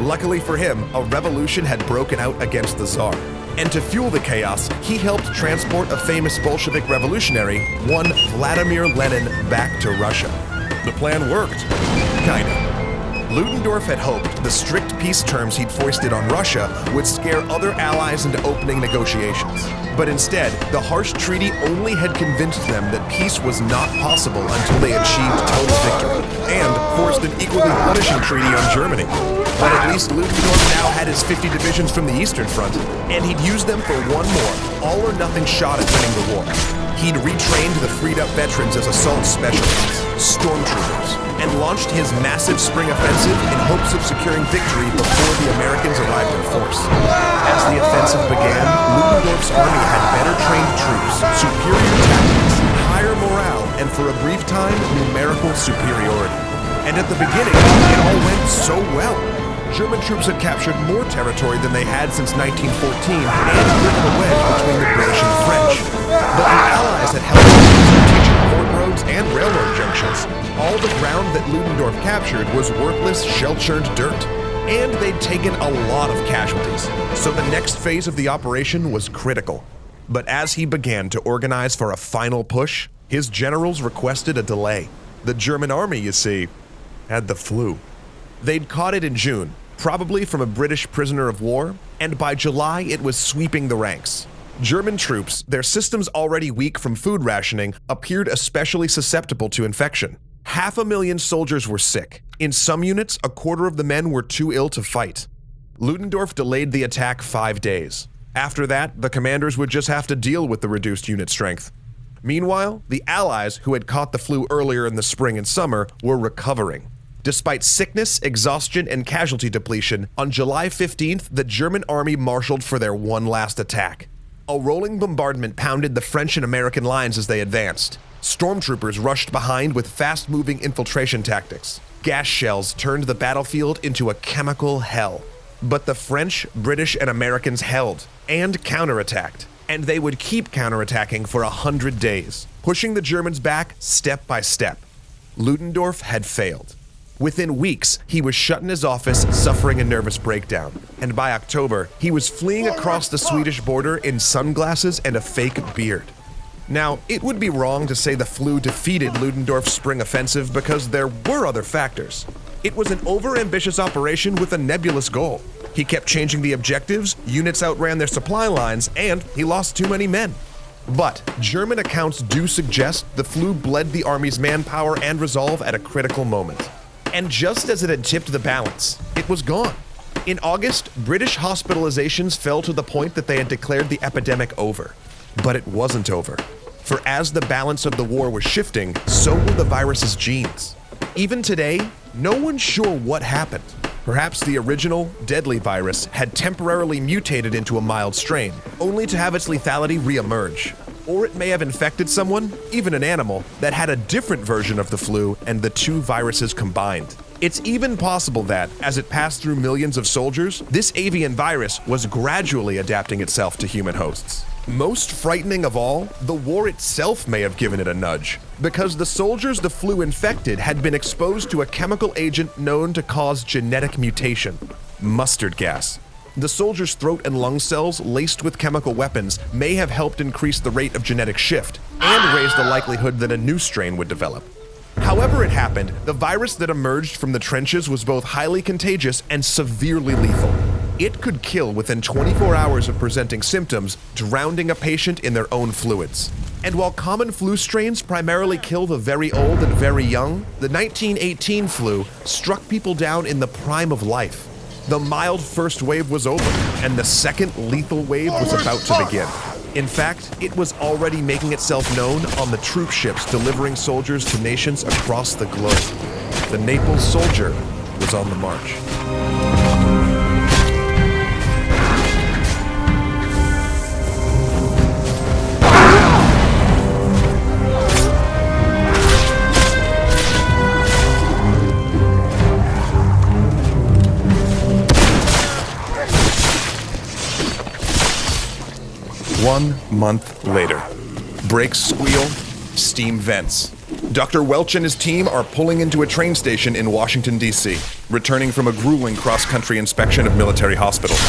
Luckily for him, a revolution had broken out against the Tsar. And to fuel the chaos, he helped transport a famous Bolshevik revolutionary, one Vladimir Lenin, back to Russia. The plan worked. Kinda. Ludendorff had hoped the strict peace terms he'd foisted on Russia would scare other allies into opening negotiations. But instead, the harsh treaty only had convinced them that peace was not possible until they achieved total victory, and forced an equally punishing treaty on Germany. But at least Ludendorff now had his 50 divisions from the Eastern Front, and he'd use them for one more, all-or-nothing shot at winning the war. He'd retrained the freed-up veterans as assault specialists, stormtroopers, and launched his massive spring offensive in hopes of securing victory before the Americans arrived in force. As the offensive began, Ludendorff's army had better trained troops, superior tactics, higher morale, and for a brief time, numerical superiority. And at the beginning, it all went so well. German troops had captured more territory than they had since 1914 and driven a wedge between the British and the French. But the Allies had held strategic port roads and railroad junctions. All the ground that Ludendorff captured was worthless, shell-churned dirt. And they'd taken a lot of casualties. So the next phase of the operation was critical. But as he began to organize for a final push, his generals requested a delay. The German army, you see, had the flu. They'd caught it in June, probably from a British prisoner of war, and by July it was sweeping the ranks. German troops, their systems already weak from food rationing, appeared especially susceptible to infection. 500,000 soldiers were sick. In some units, a quarter of the men were too ill to fight. Ludendorff delayed the attack 5 days. After that, the commanders would just have to deal with the reduced unit strength. Meanwhile, the Allies, who had caught the flu earlier in the spring and summer, were recovering. Despite sickness, exhaustion, and casualty depletion, on July 15th, the German army marshaled for their one last attack. A rolling bombardment pounded the French and American lines as they advanced. Stormtroopers rushed behind with fast-moving infiltration tactics. Gas shells turned the battlefield into a chemical hell. But the French, British, and Americans held and counterattacked. And they would keep counterattacking for 100 days, pushing the Germans back step by step. Ludendorff had failed. Within weeks, he was shut in his office, suffering a nervous breakdown. And by October, he was fleeing across the Swedish border in sunglasses and a fake beard. Now, it would be wrong to say the flu defeated Ludendorff's spring offensive because there were other factors. It was an overambitious operation with a nebulous goal. He kept changing the objectives, units outran their supply lines, and he lost too many men. But German accounts do suggest the flu bled the army's manpower and resolve at a critical moment. And just as it had tipped the balance, it was gone. In August, British hospitalizations fell to the point that they had declared the epidemic over. But it wasn't over. For as the balance of the war was shifting, so were the virus's genes. Even today, no one's sure what happened. Perhaps the original, deadly virus had temporarily mutated into a mild strain, only to have its lethality re-emerge. Or it may have infected someone, even an animal, that had a different version of the flu and the two viruses combined. It's even possible that, as it passed through millions of soldiers, this avian virus was gradually adapting itself to human hosts. Most frightening of all, the war itself may have given it a nudge, because the soldiers the flu infected had been exposed to a chemical agent known to cause genetic mutation: mustard gas. The soldiers' throat and lung cells laced with chemical weapons may have helped increase the rate of genetic shift and raise the likelihood that a new strain would develop. However it happened, the virus that emerged from the trenches was both highly contagious and severely lethal. It could kill within 24 hours of presenting symptoms, drowning a patient in their own fluids. And while common flu strains primarily kill the very old and very young, the 1918 flu struck people down in the prime of life. The mild first wave was over, and the second lethal wave was about to begin. In fact, it was already making itself known on the troop ships delivering soldiers to nations across the globe. The Naples soldier was on the march. One month later. Brakes squeal, steam vents. Dr. Welch and his team are pulling into a train station in Washington, D.C., returning from a grueling cross-country inspection of military hospitals.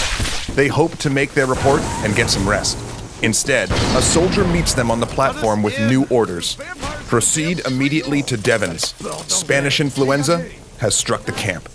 They hope to make their report and get some rest. Instead, a soldier meets them on the platform with new orders. Proceed immediately to Devens. Spanish influenza has struck the camp.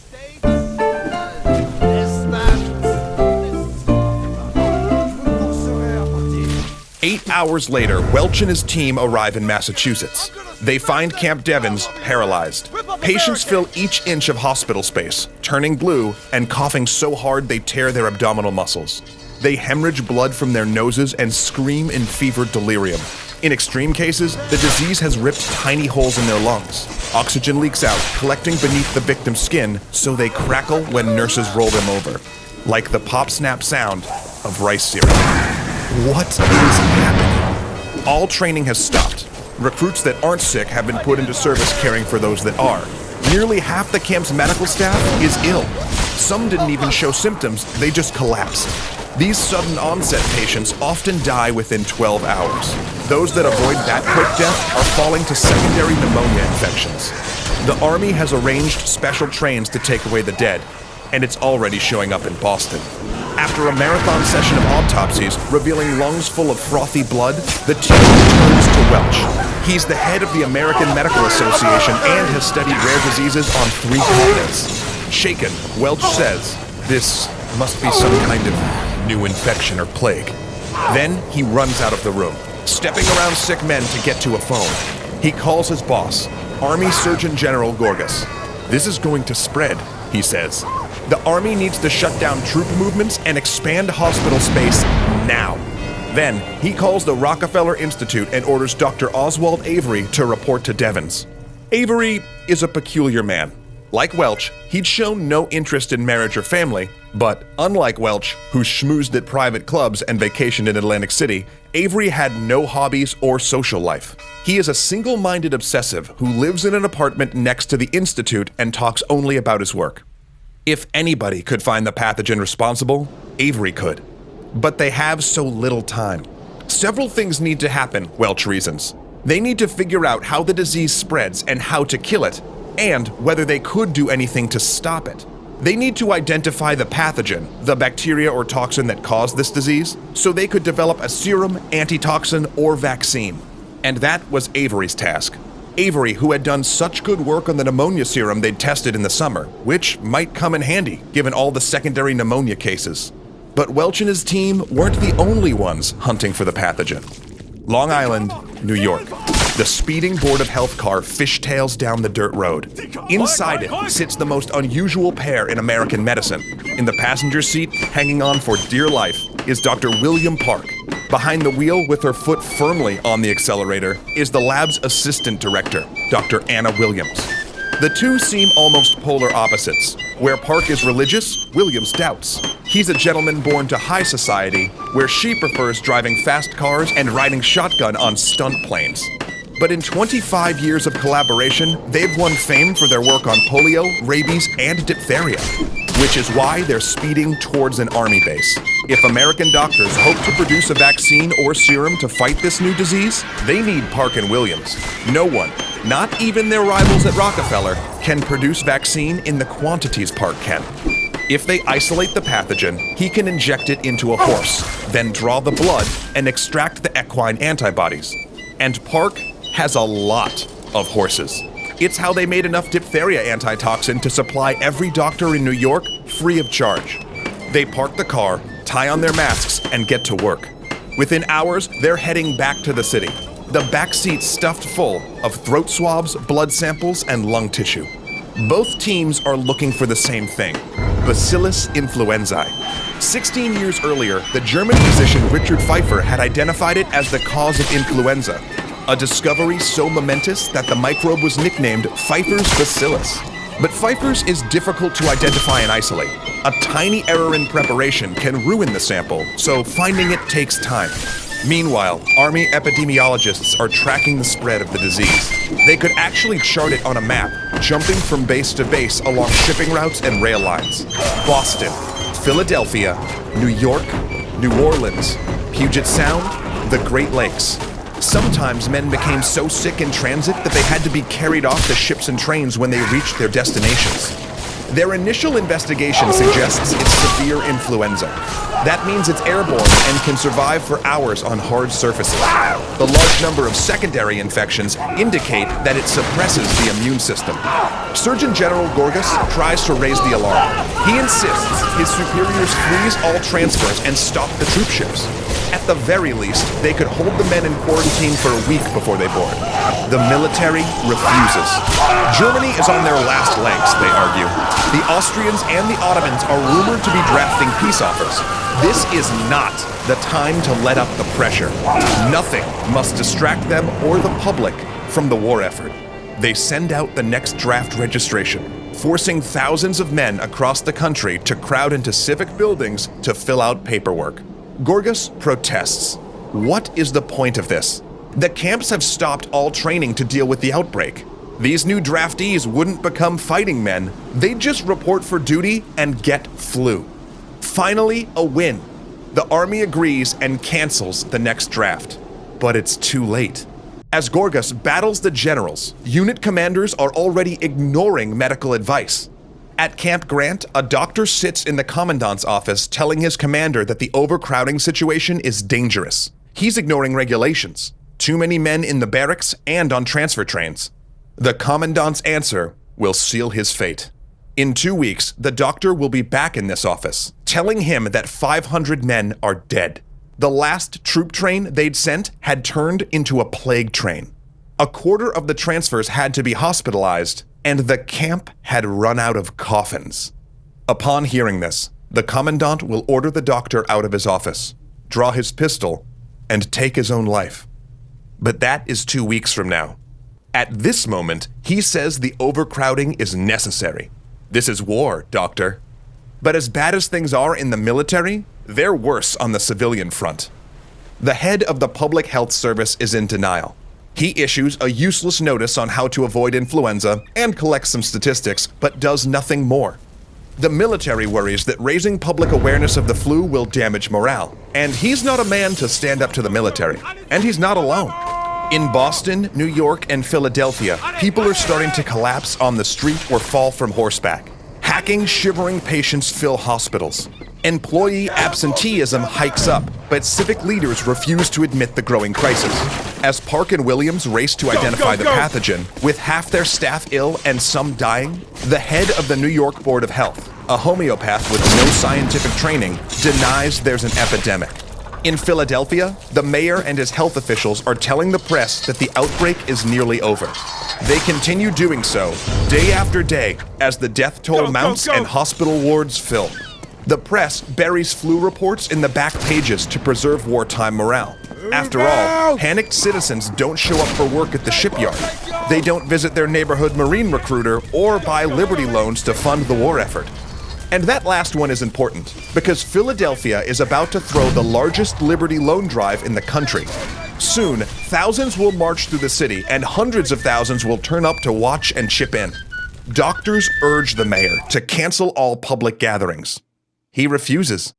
8 hours later, Welch and his team arrive in Massachusetts. They find Camp Devens paralyzed. Patients fill each inch of hospital space, turning blue and coughing so hard they tear their abdominal muscles. They hemorrhage blood from their noses and scream in fevered delirium. In extreme cases, the disease has ripped tiny holes in their lungs. Oxygen leaks out, collecting beneath the victim's skin, so they crackle when nurses roll them over, like the pop-snap sound of rice syrup. What is happening? All training has stopped. Recruits that aren't sick have been put into service caring for those that are. Nearly half the camp's medical staff is ill. Some didn't even show symptoms, they just collapsed. These sudden onset patients often die within 12 hours. Those that avoid that quick death are falling to secondary pneumonia infections. The Army has arranged special trains to take away the dead, and it's already showing up in Boston. After a marathon session of autopsies revealing lungs full of frothy blood, the team turns to Welch. He's the head of the American Medical Association and has studied rare diseases on 3 continents. Shaken, Welch says, This must be some kind of new infection or plague. Then he runs out of the room, stepping around sick men to get to a phone. He calls his boss, Army Surgeon General Gorgas. "This is going to spread," he says. "The Army needs to shut down troop movements and expand hospital space now." Then he calls the Rockefeller Institute and orders Dr. Oswald Avery to report to Devens. Avery is a peculiar man. Like Welch, he'd shown no interest in marriage or family, but unlike Welch, who schmoozed at private clubs and vacationed in Atlantic City, Avery had no hobbies or social life. He is a single-minded obsessive who lives in an apartment next to the Institute and talks only about his work. If anybody could find the pathogen responsible, Avery could. But they have so little time. Several things need to happen, Welch reasons. They need to figure out how the disease spreads and how to kill it, and whether they could do anything to stop it. They need to identify the pathogen, the bacteria or toxin that caused this disease, so they could develop a serum, antitoxin, or vaccine. And that was Avery's task. Avery, who had done such good work on the pneumonia serum they'd tested in the summer, which might come in handy given all the secondary pneumonia cases. But Welch and his team weren't the only ones hunting for the pathogen. Long Island, New York. The speeding Board of Health car fishtails down the dirt road. Inside it sits the most unusual pair in American medicine. In the passenger seat, hanging on for dear life, is Dr. William Park. Behind the wheel, with her foot firmly on the accelerator, is the lab's assistant director, Dr. Anna Williams. The two seem almost polar opposites. Where Park is religious, Williams doubts. He's a gentleman born to high society, where she prefers driving fast cars and riding shotgun on stunt planes. But in 25 years of collaboration, they've won fame for their work on polio, rabies, and diphtheria, which is why they're speeding towards an army base. If American doctors hope to produce a vaccine or serum to fight this new disease, they need Park and Williams. No one, not even their rivals at Rockefeller, can produce vaccine in the quantities Park can. If they isolate the pathogen, he can inject it into a horse, then draw the blood and extract the equine antibodies. And Park has a lot of horses. It's how they made enough diphtheria antitoxin to supply every doctor in New York free of charge. They park the car, tie on their masks, and get to work. Within hours, they're heading back to the city. The back seat stuffed full of throat swabs, blood samples, and lung tissue. Both teams are looking for the same thing, Bacillus influenzae. 16 years earlier, the German physician Richard Pfeiffer had identified it as the cause of influenza, a discovery so momentous that the microbe was nicknamed Pfeiffer's bacillus. But Pfeiffer's is difficult to identify and isolate. A tiny error in preparation can ruin the sample, so finding it takes time. Meanwhile, Army epidemiologists are tracking the spread of the disease. They could actually chart it on a map, jumping from base to base along shipping routes and rail lines. Boston, Philadelphia, New York, New Orleans, Puget Sound, the Great Lakes. Sometimes men became so sick in transit that they had to be carried off the ships and trains when they reached their destinations. Their initial investigation suggests it's severe influenza. That means it's airborne and can survive for hours on hard surfaces. The large number of secondary infections indicate that it suppresses the immune system. Surgeon General Gorgas tries to raise the alarm. He insists his superiors freeze all transfers and stop the troop ships. At the very least, they could hold the men in quarantine for a week before they board. The military refuses. Germany is on their last legs, they argue. The Austrians and the Ottomans are rumored to be drafting peace offers. This is not the time to let up the pressure. Nothing must distract them or the public from the war effort. They send out the next draft registration, forcing thousands of men across the country to crowd into civic buildings to fill out paperwork. Gorgas protests. What is the point of this? The camps have stopped all training to deal with the outbreak. These new draftees wouldn't become fighting men. They'd just report for duty and get flu. Finally, a win. The army agrees and cancels the next draft. But it's too late. As Gorgas battles the generals, unit commanders are already ignoring medical advice. At Camp Grant, a doctor sits in the commandant's office telling his commander that the overcrowding situation is dangerous. He's ignoring regulations. Too many men in the barracks and on transfer trains. The commandant's answer will seal his fate. In 2 weeks, the doctor will be back in this office, telling him that 500 men are dead. The last troop train they'd sent had turned into a plague train. A quarter of the transfers had to be hospitalized, and the camp had run out of coffins. Upon hearing this, the commandant will order the doctor out of his office, draw his pistol, and take his own life. But that is 2 weeks from now. At this moment, he says the overcrowding is necessary. This is war, doctor. But as bad as things are in the military, they're worse on the civilian front. The head of the Public Health Service is in denial. He issues a useless notice on how to avoid influenza and collects some statistics, but does nothing more. The military worries that raising public awareness of the flu will damage morale, and he's not a man to stand up to the military, and he's not alone. In Boston, New York, and Philadelphia, people are starting to collapse on the street or fall from horseback. Hacking, shivering patients fill hospitals. Employee absenteeism hikes up, but civic leaders refuse to admit the growing crisis. As Park and Williams race to identify the pathogen, with half their staff ill and some dying, the head of the New York Board of Health, a homeopath with no scientific training, denies there's an epidemic. In Philadelphia, the mayor and his health officials are telling the press that the outbreak is nearly over. They continue doing so, day after day, as the death toll mounts and hospital wards fill. The press buries flu reports in the back pages to preserve wartime morale. After all, panicked citizens don't show up for work at the shipyard. They don't visit their neighborhood Marine recruiter or buy Liberty loans to fund the war effort. And that last one is important, because Philadelphia is about to throw the largest Liberty loan drive in the country. Soon, thousands will march through the city, and hundreds of thousands will turn up to watch and chip in. Doctors urge the mayor to cancel all public gatherings. He refuses.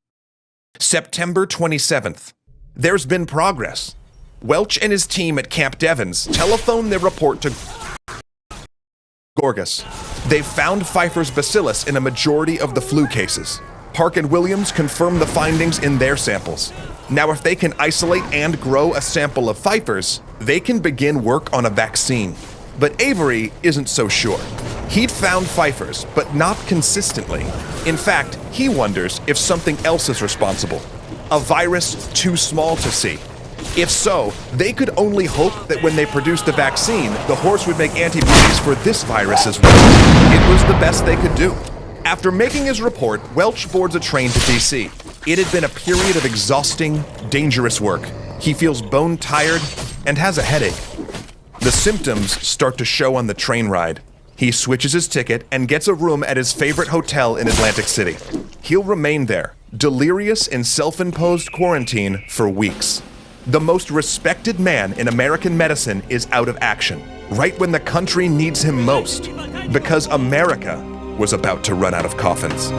September 27th. There's been progress. Welch and his team at Camp Devens telephone their report to Gorgas. They've found Pfeiffer's bacillus in a majority of the flu cases. Park and Williams confirm the findings in their samples. Now, if they can isolate and grow a sample of Pfeiffer's, they can begin work on a vaccine. But Avery isn't so sure. He'd found Pfeiffer's, but not consistently. In fact, he wonders if something else is responsible. A virus too small to see. If so, they could only hope that when they produced a vaccine, the horse would make antibodies for this virus as well. It was the best they could do. After making his report, Welch boards a train to D.C. It had been a period of exhausting, dangerous work. He feels bone-tired and has a headache. The symptoms start to show on the train ride. He switches his ticket and gets a room at his favorite hotel in Atlantic City. He'll remain there, delirious in self-imposed quarantine for weeks. The most respected man in American medicine is out of action, right when the country needs him most, because America was about to run out of coffins.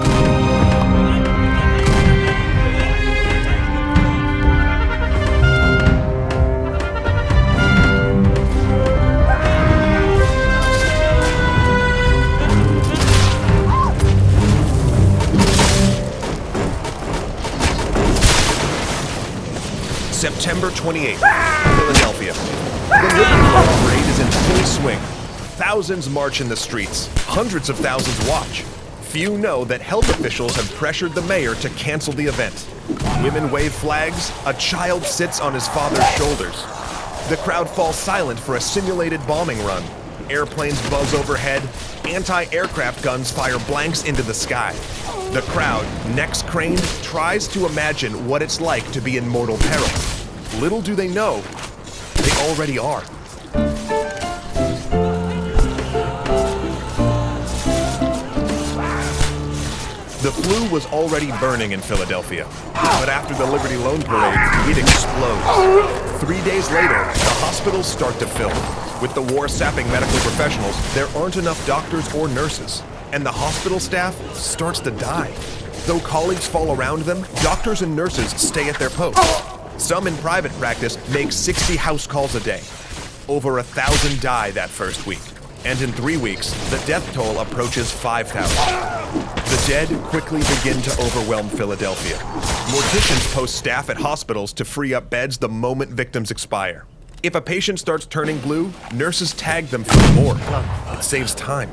September 28th, Philadelphia. The Liberty Loan parade is in full swing. Thousands march in the streets. Hundreds of thousands watch. Few know that health officials have pressured the mayor to cancel the event. Women wave flags. A child sits on his father's shoulders. The crowd falls silent for a simulated bombing run. Airplanes buzz overhead. Anti-aircraft guns fire blanks into the sky. The crowd, necks craned, tries to imagine what it's like to be in mortal peril. Little do they know, they already are. The flu was already burning in Philadelphia, but after the Liberty Loan Parade, it explodes. 3 days later, the hospitals start to fill. With the war sapping medical professionals, there aren't enough doctors or nurses, and the hospital staff starts to die. Though colleagues fall around them, doctors and nurses stay at their posts. Some in private practice make 60 house calls a day. Over 1,000 die that first week, and in 3 weeks, the death toll approaches 5,000. The dead quickly begin to overwhelm Philadelphia. Morticians post staff at hospitals to free up beds the moment victims expire. If a patient starts turning blue, nurses tag them for the morgue. It saves time.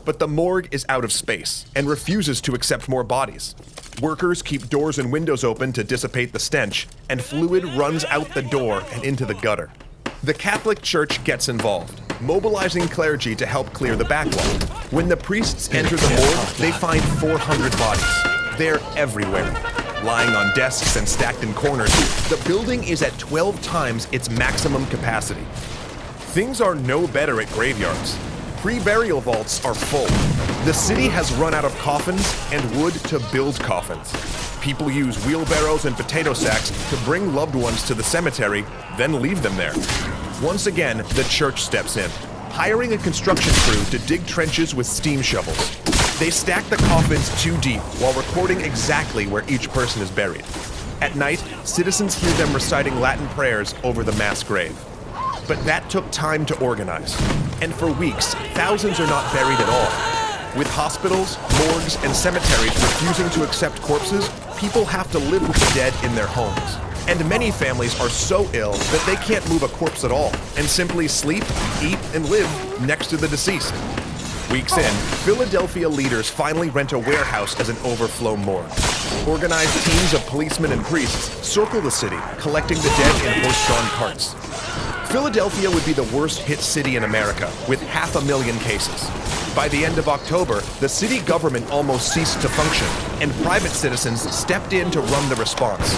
But the morgue is out of space and refuses to accept more bodies. Workers keep doors and windows open to dissipate the stench, and fluid runs out the door and into the gutter. The Catholic Church gets involved, mobilizing clergy to help clear the backlog. When the priests enter the morgue, they find 400 bodies. They're everywhere, lying on desks and stacked in corners. The building is at 12 times its maximum capacity. Things are no better at graveyards. Pre-burial vaults are full. The city has run out of coffins and wood to build coffins. People use wheelbarrows and potato sacks to bring loved ones to the cemetery, then leave them there. Once again, the church steps in, hiring a construction crew to dig trenches with steam shovels. They stack the coffins 2 deep while recording exactly where each person is buried. At night, citizens hear them reciting Latin prayers over the mass grave. But that took time to organize. And for weeks, thousands are not buried at all. With hospitals, morgues, and cemeteries refusing to accept corpses, people have to live with the dead in their homes. And many families are so ill that they can't move a corpse at all and simply sleep, eat, and live next to the deceased. Weeks in, Philadelphia leaders finally rent a warehouse as an overflow morgue. Organized teams of policemen and priests circle the city, collecting the dead in horse-drawn carts. Philadelphia would be the worst-hit city in America, with 500,000 cases. By the end of October, the city government almost ceased to function, and private citizens stepped in to run the response.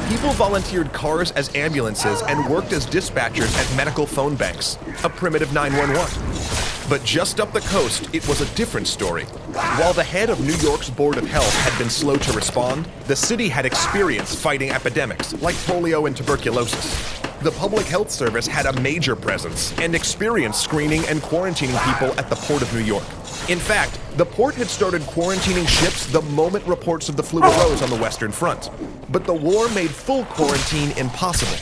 People volunteered cars as ambulances and worked as dispatchers at medical phone banks, a primitive 911. But just up the coast, it was a different story. While the head of New York's Board of Health had been slow to respond, the city had experience fighting epidemics like polio and tuberculosis. The Public Health Service had a major presence and experience screening and quarantining people at the Port of New York. In fact, the port had started quarantining ships the moment reports of the flu arose on the Western Front. But the war made full quarantine impossible.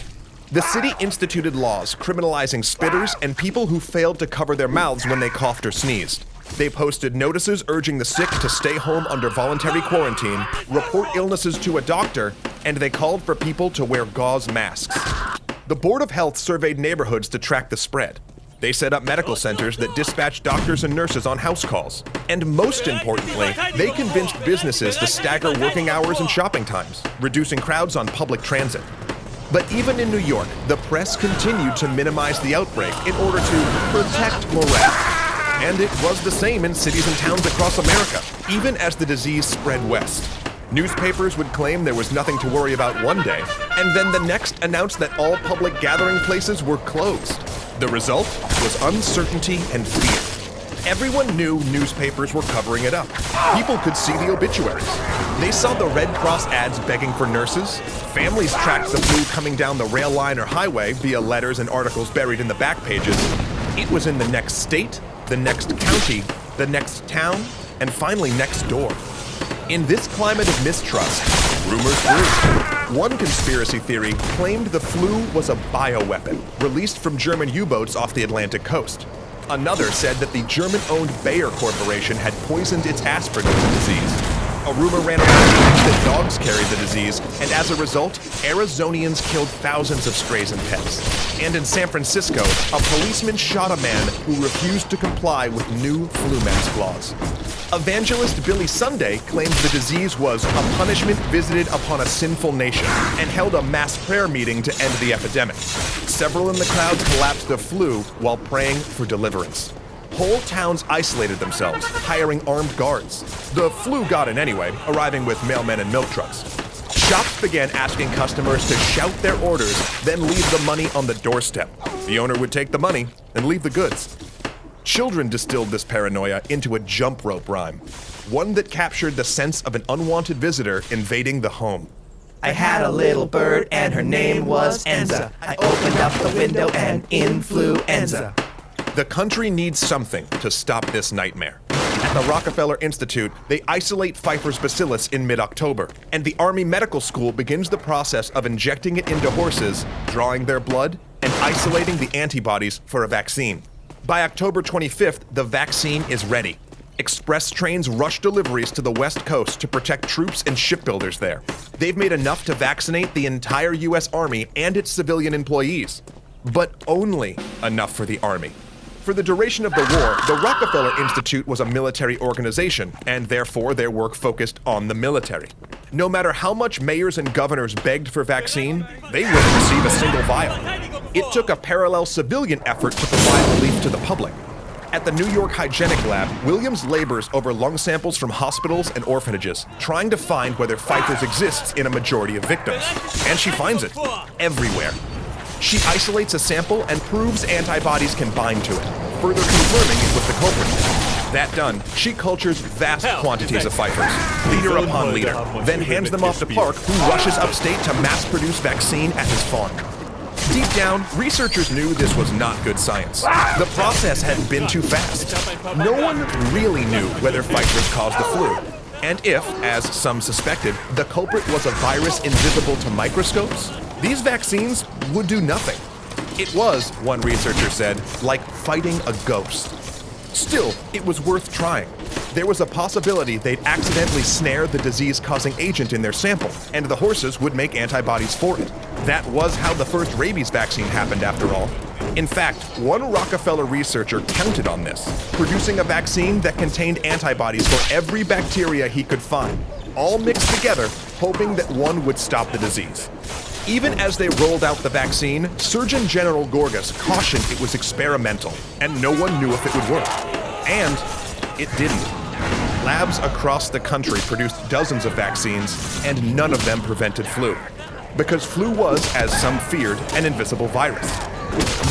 The city instituted laws criminalizing spitters and people who failed to cover their mouths when they coughed or sneezed. They posted notices urging the sick to stay home under voluntary quarantine, report illnesses to a doctor, and they called for people to wear gauze masks. The Board of Health surveyed neighborhoods to track the spread. They set up medical centers that dispatched doctors and nurses on house calls. And most importantly, they convinced businesses to stagger working hours and shopping times, reducing crowds on public transit. But even in New York, the press continued to minimize the outbreak in order to protect morale. And it was the same in cities and towns across America, even as the disease spread west. Newspapers would claim there was nothing to worry about one day, and then the next announced that all public gathering places were closed. The result was uncertainty and fear. Everyone knew newspapers were covering it up. People could see the obituaries. They saw the Red Cross ads begging for nurses. Families tracked the flu coming down the rail line or highway via letters and articles buried in the back pages. It was in the next state, the next county, the next town, and finally next door. In this climate of mistrust, rumors grew. One conspiracy theory claimed the flu was a bioweapon released from German U-boats off the Atlantic coast. Another said that the German-owned Bayer Corporation had poisoned its aspirin with the disease. A rumor ran around that dogs carried the disease, and as a result, Arizonians killed thousands of strays and pets. And in San Francisco, a policeman shot a man who refused to comply with new flu mask laws. Evangelist Billy Sunday claimed the disease was a punishment visited upon a sinful nation and held a mass prayer meeting to end the epidemic. Several in the crowd collapsed of flu while praying for deliverance. Whole towns isolated themselves, hiring armed guards. The flu got in anyway, arriving with mailmen and milk trucks. Shops began asking customers to shout their orders, then leave the money on the doorstep. The owner would take the money and leave the goods. Children distilled this paranoia into a jump rope rhyme, one that captured the sense of an unwanted visitor invading the home. I had a little bird and her name was Enza. I opened up the window and influenza. The country needs something to stop this nightmare. At the Rockefeller Institute, they isolate Pfeiffer's bacillus in mid-October, and the Army Medical School begins the process of injecting it into horses, drawing their blood, and isolating the antibodies for a vaccine. By October 25th, the vaccine is ready. Express trains rush deliveries to the West Coast to protect troops and shipbuilders there. They've made enough to vaccinate the entire U.S. Army and its civilian employees, but only enough for the Army. For the duration of the war, the Rockefeller Institute was a military organization, and therefore their work focused on the military. No matter how much mayors and governors begged for vaccine, they wouldn't receive a single vial. It took a parallel civilian effort to provide relief to the public. At the New York Hygienic Lab, Williams labors over lung samples from hospitals and orphanages, trying to find whether Pfeiffer's exists in a majority of victims. And she finds it everywhere. She isolates a sample and proves antibodies can bind to it, further confirming it was the culprit. That done, she cultures vast quantities of Pfeiffers, leader upon leader, then hands them off to Park, who rushes upstate to mass-produce vaccine at his farm. Deep down, researchers knew this was not good science. The process had been too fast. No one really knew whether Pfeiffers caused the flu. And if, as some suspected, the culprit was a virus invisible to microscopes, these vaccines would do nothing. It was, one researcher said, like fighting a ghost. Still, it was worth trying. There was a possibility they'd accidentally snare the disease-causing agent in their sample, and the horses would make antibodies for it. That was how the first rabies vaccine happened, after all. In fact, one Rockefeller researcher counted on this, producing a vaccine that contained antibodies for every bacteria he could find, all mixed together, hoping that one would stop the disease. Even as they rolled out the vaccine, Surgeon General Gorgas cautioned it was experimental, and no one knew if it would work. And it didn't. Labs across the country produced dozens of vaccines, and none of them prevented flu. Because flu was, as some feared, an invisible virus.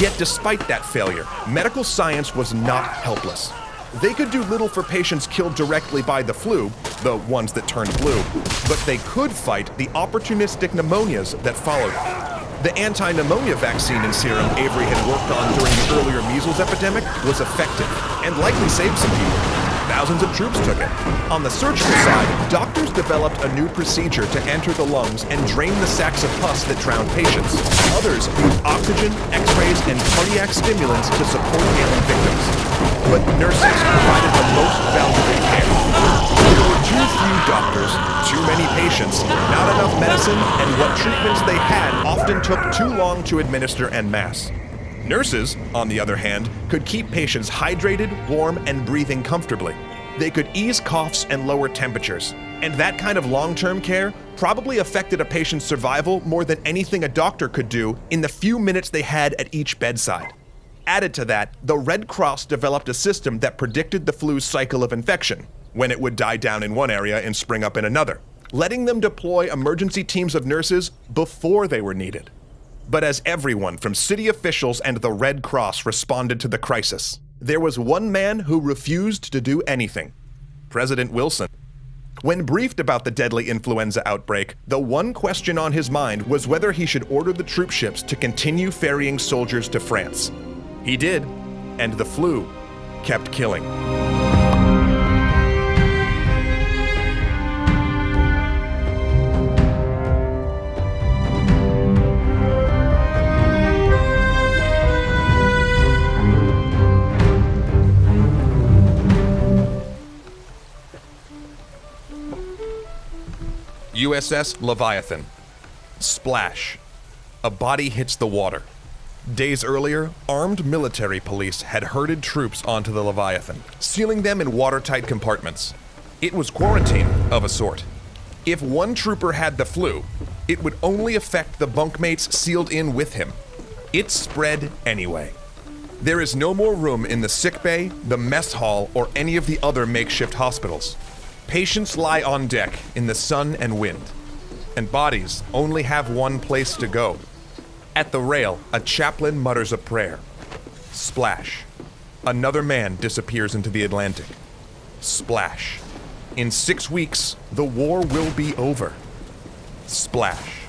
Yet despite that failure, medical science was not helpless. They could do little for patients killed directly by the flu, the ones that turned blue, but they could fight the opportunistic pneumonias that followed. The anti-pneumonia vaccine in serum Avery had worked on during the earlier measles epidemic was effective and likely saved some people. Thousands of troops took it. On the surgical side, doctors developed a new procedure to enter the lungs and drain the sacs of pus that drowned patients. Others used oxygen, x-rays, and cardiac stimulants to support ailing victims. But nurses provided the most valuable care. There were too few doctors, too many patients, not enough medicine, and what treatments they had often took too long to administer en masse. Nurses, on the other hand, could keep patients hydrated, warm, and breathing comfortably. They could ease coughs and lower temperatures. And that kind of long-term care probably affected a patient's survival more than anything a doctor could do in the few minutes they had at each bedside. Added to that, the Red Cross developed a system that predicted the flu's cycle of infection, when it would die down in one area and spring up in another, letting them deploy emergency teams of nurses before they were needed. But as everyone from city officials and the Red Cross responded to the crisis, there was one man who refused to do anything: President Wilson. When briefed about the deadly influenza outbreak, the one question on his mind was whether he should order the troop ships to continue ferrying soldiers to France. He did, and the flu kept killing. USS Leviathan. Splash. A body hits the water. Days earlier, armed military police had herded troops onto the Leviathan, sealing them in watertight compartments. It was quarantine, of a sort. If one trooper had the flu, it would only affect the bunkmates sealed in with him. It spread anyway. There is no more room in the sickbay, the mess hall, or any of the other makeshift hospitals. Patients lie on deck in the sun and wind, and bodies only have one place to go. At the rail, a chaplain mutters a prayer. Splash. Another man disappears into the Atlantic. Splash. In 6 weeks, the war will be over. Splash.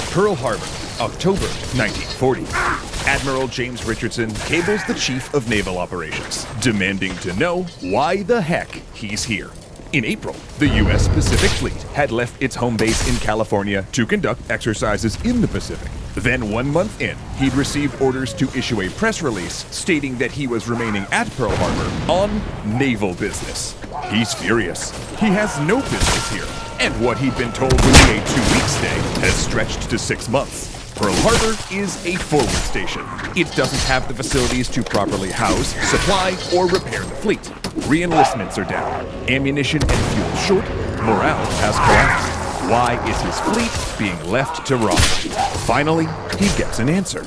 Pearl Harbor, October 1940. Admiral James Richardson cables the Chief of Naval Operations, demanding to know why the heck he's here. In April, the U.S. Pacific Fleet had left its home base in California to conduct exercises in the Pacific. Then 1 month in, he'd received orders to issue a press release stating that he was remaining at Pearl Harbor on naval business. He's furious. He has no business here, and what he'd been told would be a 2-week stay has stretched to 6 months. Pearl Harbor is a forward station. It doesn't have the facilities to properly house, supply, or repair the fleet. Re-enlistments are down, ammunition and fuel short, morale has collapsed. Why is his fleet being left to rot? Finally, he gets an answer.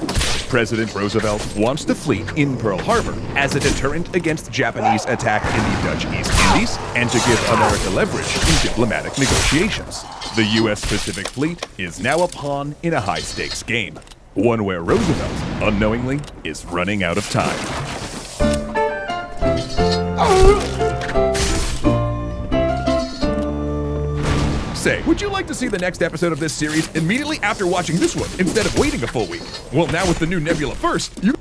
President Roosevelt wants the fleet in Pearl Harbor as a deterrent against Japanese attack in the Dutch East Indies and to give America leverage in diplomatic negotiations. The U.S. Pacific Fleet is now a pawn in a high-stakes game, one where Roosevelt, unknowingly, is running out of time. Say, would you like to see the next episode of this series immediately after watching this one instead of waiting a full week? Well, now with the new Nebula First, you...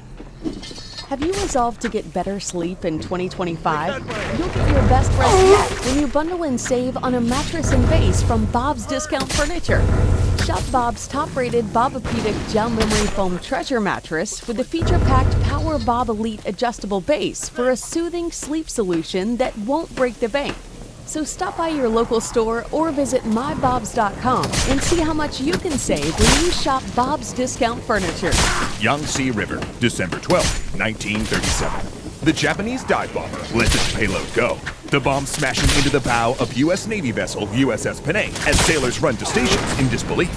Have you resolved to get better sleep in 2025? You'll get your best rest yet when you bundle and save on a mattress and base from Bob's Discount Furniture. Shop Bob's top-rated Bobapedic Gel Memory Foam Treasure Mattress with the feature-packed Power Bob Elite adjustable base for a soothing sleep solution that won't break the bank. So stop by your local store or visit mybobs.com and see how much you can save when you shop Bob's Discount Furniture. Yangtze River, December 12, 1937. The Japanese dive bomber lets its payload go. The bomb smashing into the bow of U.S. Navy vessel USS Panay as sailors run to stations in disbelief.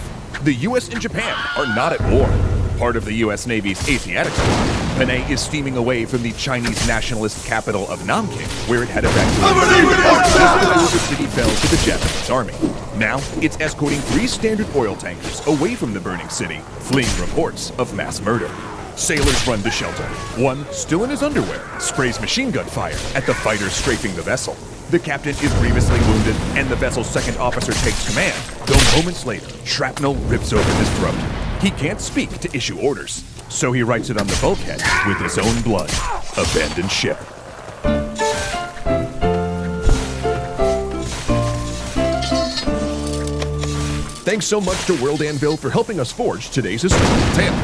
The U.S. and Japan are not at war. Part of the U.S. Navy's Asiatic Squad, Panay is steaming away from the Chinese nationalist capital of Nanking, where it had evacuated. The city fell to the Japanese army. Now, it's escorting 3 standard oil tankers away from the burning city, fleeing reports of mass murder. Sailors run to shelter. One, still in his underwear, sprays machine gun fire at the fighters strafing the vessel. The captain is grievously wounded, and the vessel's second officer takes command, though moments later, shrapnel rips open his throat. He can't speak to issue orders, so he writes it on the bulkhead with his own blood. Abandoned ship. Thanks so much to World Anvil for helping us forge today's historical tale.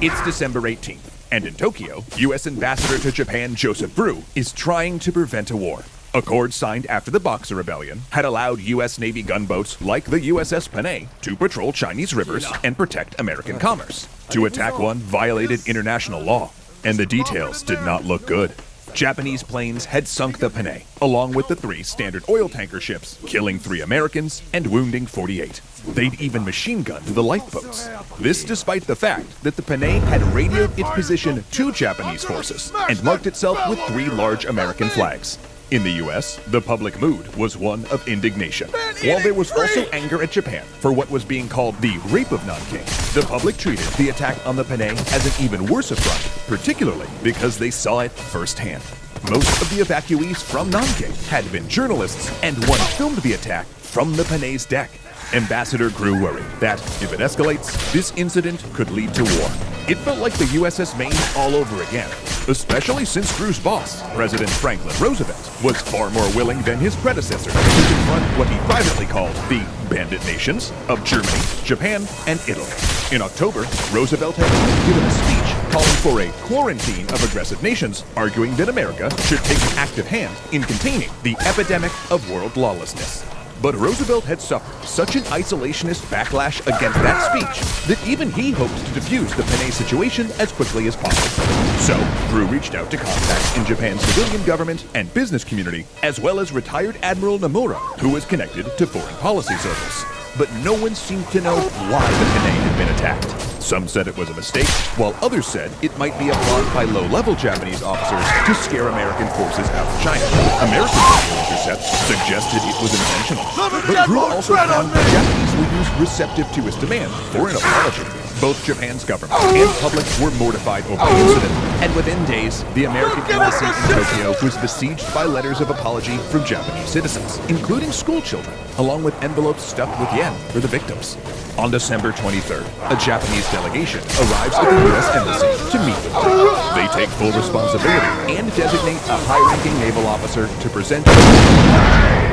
It's December 18th, and in Tokyo, U.S. Ambassador to Japan Joseph Brew is trying to prevent a war. Accords signed after the Boxer Rebellion had allowed U.S. Navy gunboats like the USS Panay to patrol Chinese rivers and protect American commerce. To attack one violated international law, and the details did not look good. Japanese planes had sunk the Panay, along with the 3 standard oil tanker ships, killing 3 Americans and wounding 48. They'd even machine-gunned the lifeboats. This despite the fact that the Panay had radioed its position to Japanese forces and marked itself with 3 large American flags. In the U.S., the public mood was one of indignation. While there was also anger at Japan for what was being called the Rape of Nanking, the public treated the attack on the Panay as an even worse affront, particularly because they saw it firsthand. Most of the evacuees from Nanking had been journalists, and one filmed the attack from the Panay's deck. Ambassador grew worried that, if it escalates, this incident could lead to war. It felt like the USS Maine all over again, especially since Drew's boss, President Franklin Roosevelt, was far more willing than his predecessor to confront what he privately called the bandit nations of Germany, Japan, and Italy. In October, Roosevelt had even given a speech calling for a quarantine of aggressive nations, arguing that America should take an active hand in containing the epidemic of world lawlessness. But Roosevelt had suffered such an isolationist backlash against that speech that even he hoped to defuse the Panay situation as quickly as possible. So, Drew reached out to contacts in Japan's civilian government and business community, as well as retired Admiral Nomura, who was connected to foreign policy circles. But no one seemed to know why the Panay had been attacked. Some said it was a mistake, while others said it might be a plot by low-level Japanese officers to scare American forces out of China. American radio intercepts suggested it was intentional. But Drew also found Japanese leaders receptive to his demand for an apology. Both Japan's government and public were mortified over the incident, and within days, the American embassy in Tokyo was besieged by letters of apology from Japanese citizens, including school children, along with envelopes stuffed with yen for the victims. On December 23rd, a Japanese delegation arrives at the U.S. Embassy to meet with Drew. They take full responsibility and designate a high-ranking naval officer to present.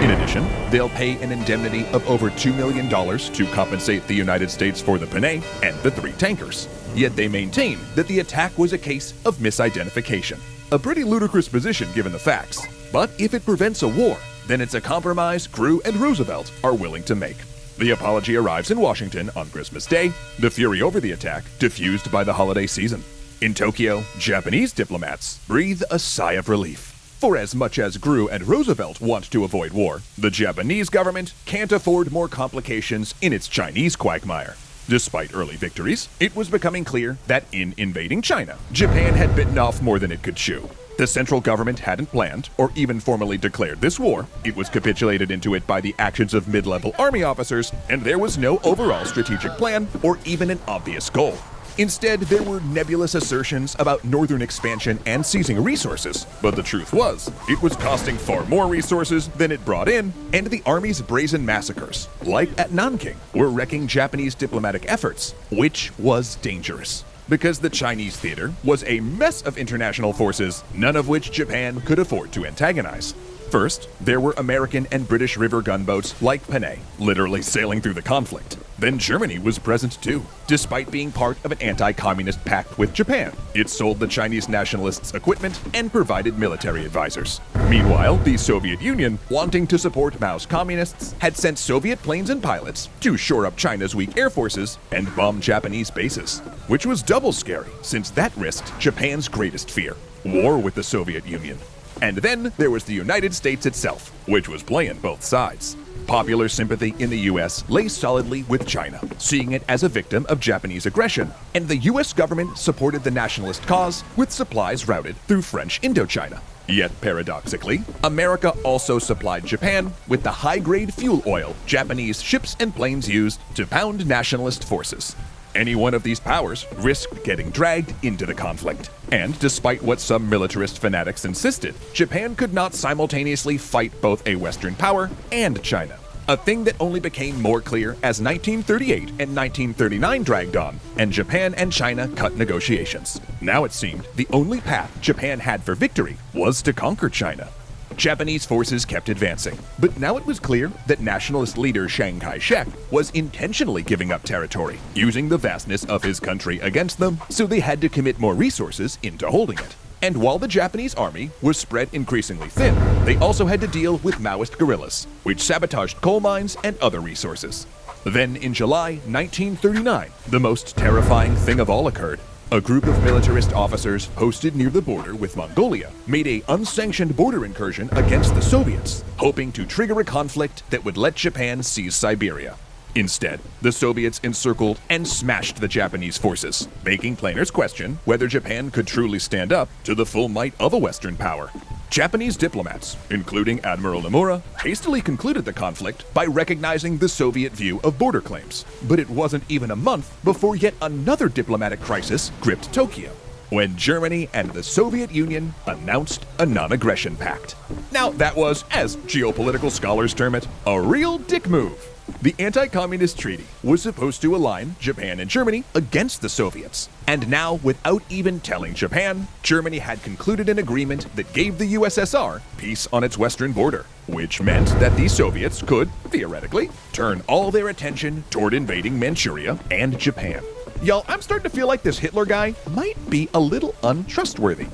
In addition, they'll pay an indemnity of over $2 million to compensate the United States for the Panay and the 3 tankers. Yet they maintain that the attack was a case of misidentification. A pretty ludicrous position given the facts. But if it prevents a war, then it's a compromise Drew and Roosevelt are willing to make. The apology arrives in Washington on Christmas Day, the fury over the attack diffused by the holiday season. In Tokyo, Japanese diplomats breathe a sigh of relief. For as much as Gru and Roosevelt want to avoid war, the Japanese government can't afford more complications in its Chinese quagmire. Despite early victories, it was becoming clear that in invading China, Japan had bitten off more than it could chew. The central government hadn't planned or even formally declared this war. It was capitulated into it by the actions of mid-level army officers, and there was no overall strategic plan or even an obvious goal. Instead, there were nebulous assertions about northern expansion and seizing resources, but the truth was, it was costing far more resources than it brought in, and the army's brazen massacres, like at Nanking, were wrecking Japanese diplomatic efforts, which was dangerous. Because the Chinese theater was a mess of international forces, none of which Japan could afford to antagonize. First, there were American and British river gunboats like Panay, literally sailing through the conflict. Then Germany was present too. Despite being part of an anti-communist pact with Japan, it sold the Chinese nationalists equipment and provided military advisors. Meanwhile, the Soviet Union, wanting to support Mao's communists, had sent Soviet planes and pilots to shore up China's weak air forces and bomb Japanese bases, which was double scary since that risked Japan's greatest fear, war with the Soviet Union. And then there was the United States itself, which was playing both sides. Popular sympathy in the US lay solidly with China, seeing it as a victim of Japanese aggression, and the US government supported the nationalist cause with supplies routed through French Indochina. Yet paradoxically, America also supplied Japan with the high-grade fuel oil Japanese ships and planes used to pound nationalist forces. Any one of these powers risked getting dragged into the conflict. And despite what some militarist fanatics insisted, Japan could not simultaneously fight both a Western power and China. A thing that only became more clear as 1938 and 1939 dragged on, and Japan and China cut negotiations. Now it seemed the only path Japan had for victory was to conquer China. Japanese forces kept advancing, but now it was clear that nationalist leader Chiang Kai-shek was intentionally giving up territory, using the vastness of his country against them, so they had to commit more resources into holding it. And while the Japanese army was spread increasingly thin, they also had to deal with Maoist guerrillas, which sabotaged coal mines and other resources. Then in July 1939, the most terrifying thing of all occurred. A group of militarist officers posted near the border with Mongolia made an unsanctioned border incursion against the Soviets, hoping to trigger a conflict that would let Japan seize Siberia. Instead, the Soviets encircled and smashed the Japanese forces, making planners question whether Japan could truly stand up to the full might of a Western power. Japanese diplomats, including Admiral Nomura, hastily concluded the conflict by recognizing the Soviet view of border claims. But it wasn't even a month before yet another diplomatic crisis gripped Tokyo, when Germany and the Soviet Union announced a non-aggression pact. Now, that was, as geopolitical scholars term it, a real dick move. The anti-communist treaty was supposed to align Japan and Germany against the Soviets. And now, without even telling Japan, Germany had concluded an agreement that gave the USSR peace on its western border, which meant that the Soviets could, theoretically, turn all their attention toward invading Manchuria and Japan. Y'all, I'm starting to feel like this Hitler guy might be a little untrustworthy.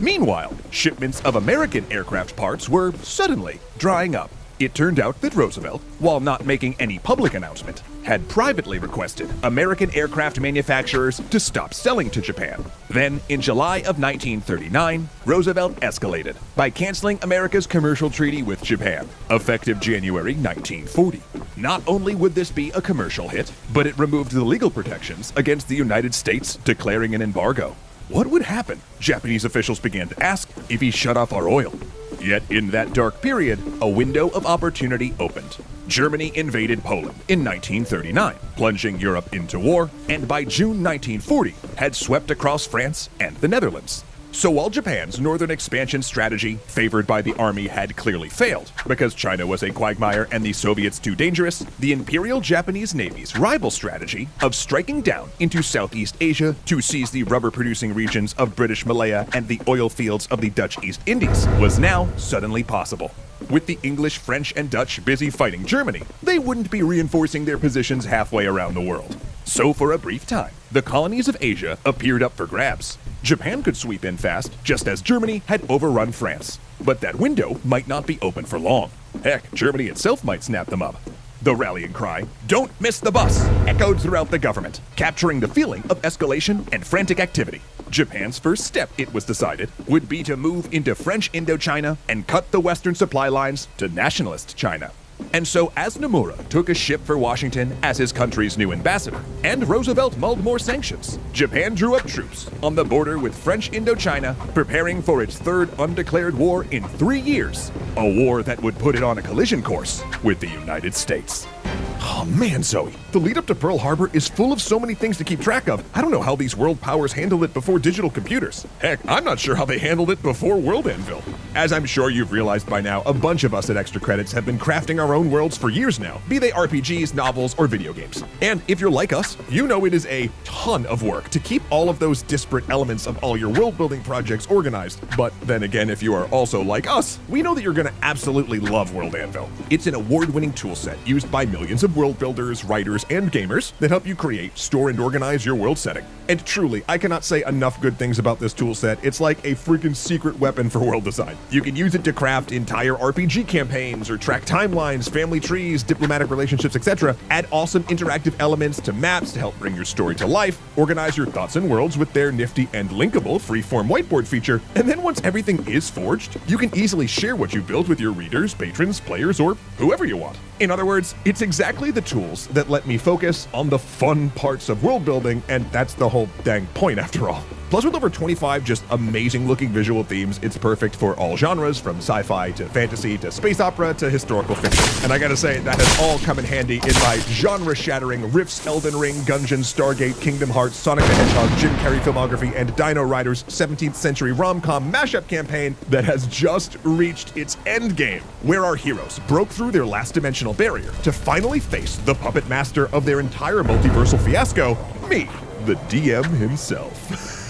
Meanwhile, shipments of American aircraft parts were suddenly drying up. It turned out that Roosevelt, while not making any public announcement, had privately requested American aircraft manufacturers to stop selling to Japan. Then, in July of 1939, Roosevelt escalated by canceling America's commercial treaty with Japan, effective January 1940. Not only would this be a commercial hit, but it removed the legal protections against the United States declaring an embargo. What would happen? Japanese officials began to ask if he shut off our oil. Yet in that dark period, a window of opportunity opened. Germany invaded Poland in 1939, plunging Europe into war, and by June 1940 had swept across France and the Netherlands. So while Japan's northern expansion strategy, favored by the army, had clearly failed, because China was a quagmire and the Soviets too dangerous, the Imperial Japanese Navy's rival strategy of striking down into Southeast Asia to seize the rubber-producing regions of British Malaya and the oil fields of the Dutch East Indies was now suddenly possible. With the English, French, and Dutch busy fighting Germany, they wouldn't be reinforcing their positions halfway around the world. So for a brief time, the colonies of Asia appeared up for grabs. Japan could sweep in fast, just as Germany had overrun France. But that window might not be open for long. Heck, Germany itself might snap them up. The rallying cry, "Don't miss the bus," echoed throughout the government, capturing the feeling of escalation and frantic activity. Japan's first step, it was decided, would be to move into French Indochina and cut the Western supply lines to nationalist China. And so, as Nomura took a ship for Washington as his country's new ambassador, and Roosevelt mulled more sanctions, Japan drew up troops on the border with French Indochina, preparing for its third undeclared war in 3 years. A war that would put it on a collision course with the United States. Oh man, Zoe, the lead up to Pearl Harbor is full of so many things to keep track of. I don't know how these world powers handled it before digital computers. Heck, I'm not sure how they handled it before World Anvil. As I'm sure you've realized by now, a bunch of us at Extra Credits have been crafting our own worlds for years now, be they RPGs, novels, or video games. And if you're like us, you know it is a ton of work to keep all of those disparate elements of all your world building projects organized. But then again, if you are also like us, we know that you're gonna absolutely love World Anvil. It's an award-winning toolset used by millions of world builders, writers, and gamers that help you create, store, and organize your world setting. And truly, I cannot say enough good things about this toolset. It's like a freaking secret weapon for world design. You can use it to craft entire RPG campaigns or track timelines, family trees, diplomatic relationships, etc. Add awesome interactive elements to maps to help bring your story to life, organize your thoughts and worlds with their nifty and linkable freeform whiteboard feature, and then once everything is forged, you can easily share what you built with your readers, patrons, players, or whoever you want. In other words, it's exactly the tools that let me focus on the fun parts of world building, and that's the whole dang point after all. Plus, with over 25 just amazing looking visual themes, it's perfect for all genres, from sci-fi to fantasy to space opera to historical fiction. And I gotta say, that has all come in handy in my genre-shattering Rifts, Elden Ring, Gungeon, Stargate, Kingdom Hearts, Sonic the Hedgehog, Jim Carrey filmography, and Dino Riders 17th century rom-com mashup campaign that has just reached its endgame, where our heroes broke through their last dimensional barrier to finally face the puppet master of their entire multiversal fiasco, me, the DM himself.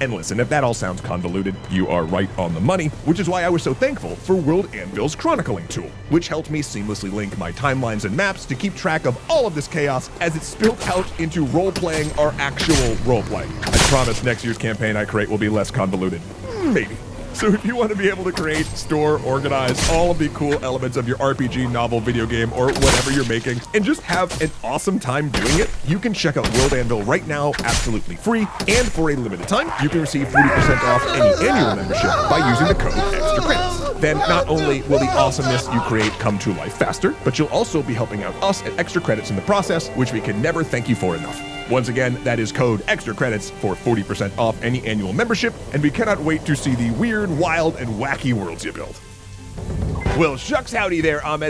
And listen, if that all sounds convoluted, you are right on the money, which is why I was so thankful for World Anvil's chronicling tool, which helped me seamlessly link my timelines and maps to keep track of all of this chaos as it spilled out into role-playing our actual role-play. I promise next year's campaign I create will be less convoluted. Maybe. So if you want to be able to create, store, organize all of the cool elements of your RPG, novel, video game, or whatever you're making, and just have an awesome time doing it, you can check out World Anvil right now, absolutely free, and for a limited time, you can receive 40% off any annual membership by using the code EXTRACREDITS. Then not only will the awesomeness you create come to life faster, but you'll also be helping out us at Extra Credits in the process, which we can never thank you for enough. Once again, that is code EXTRACREDITS for 40% off any annual membership, and we cannot wait to see the weird, wild, and wacky worlds you build. Well, shucks howdy there, Ahmed.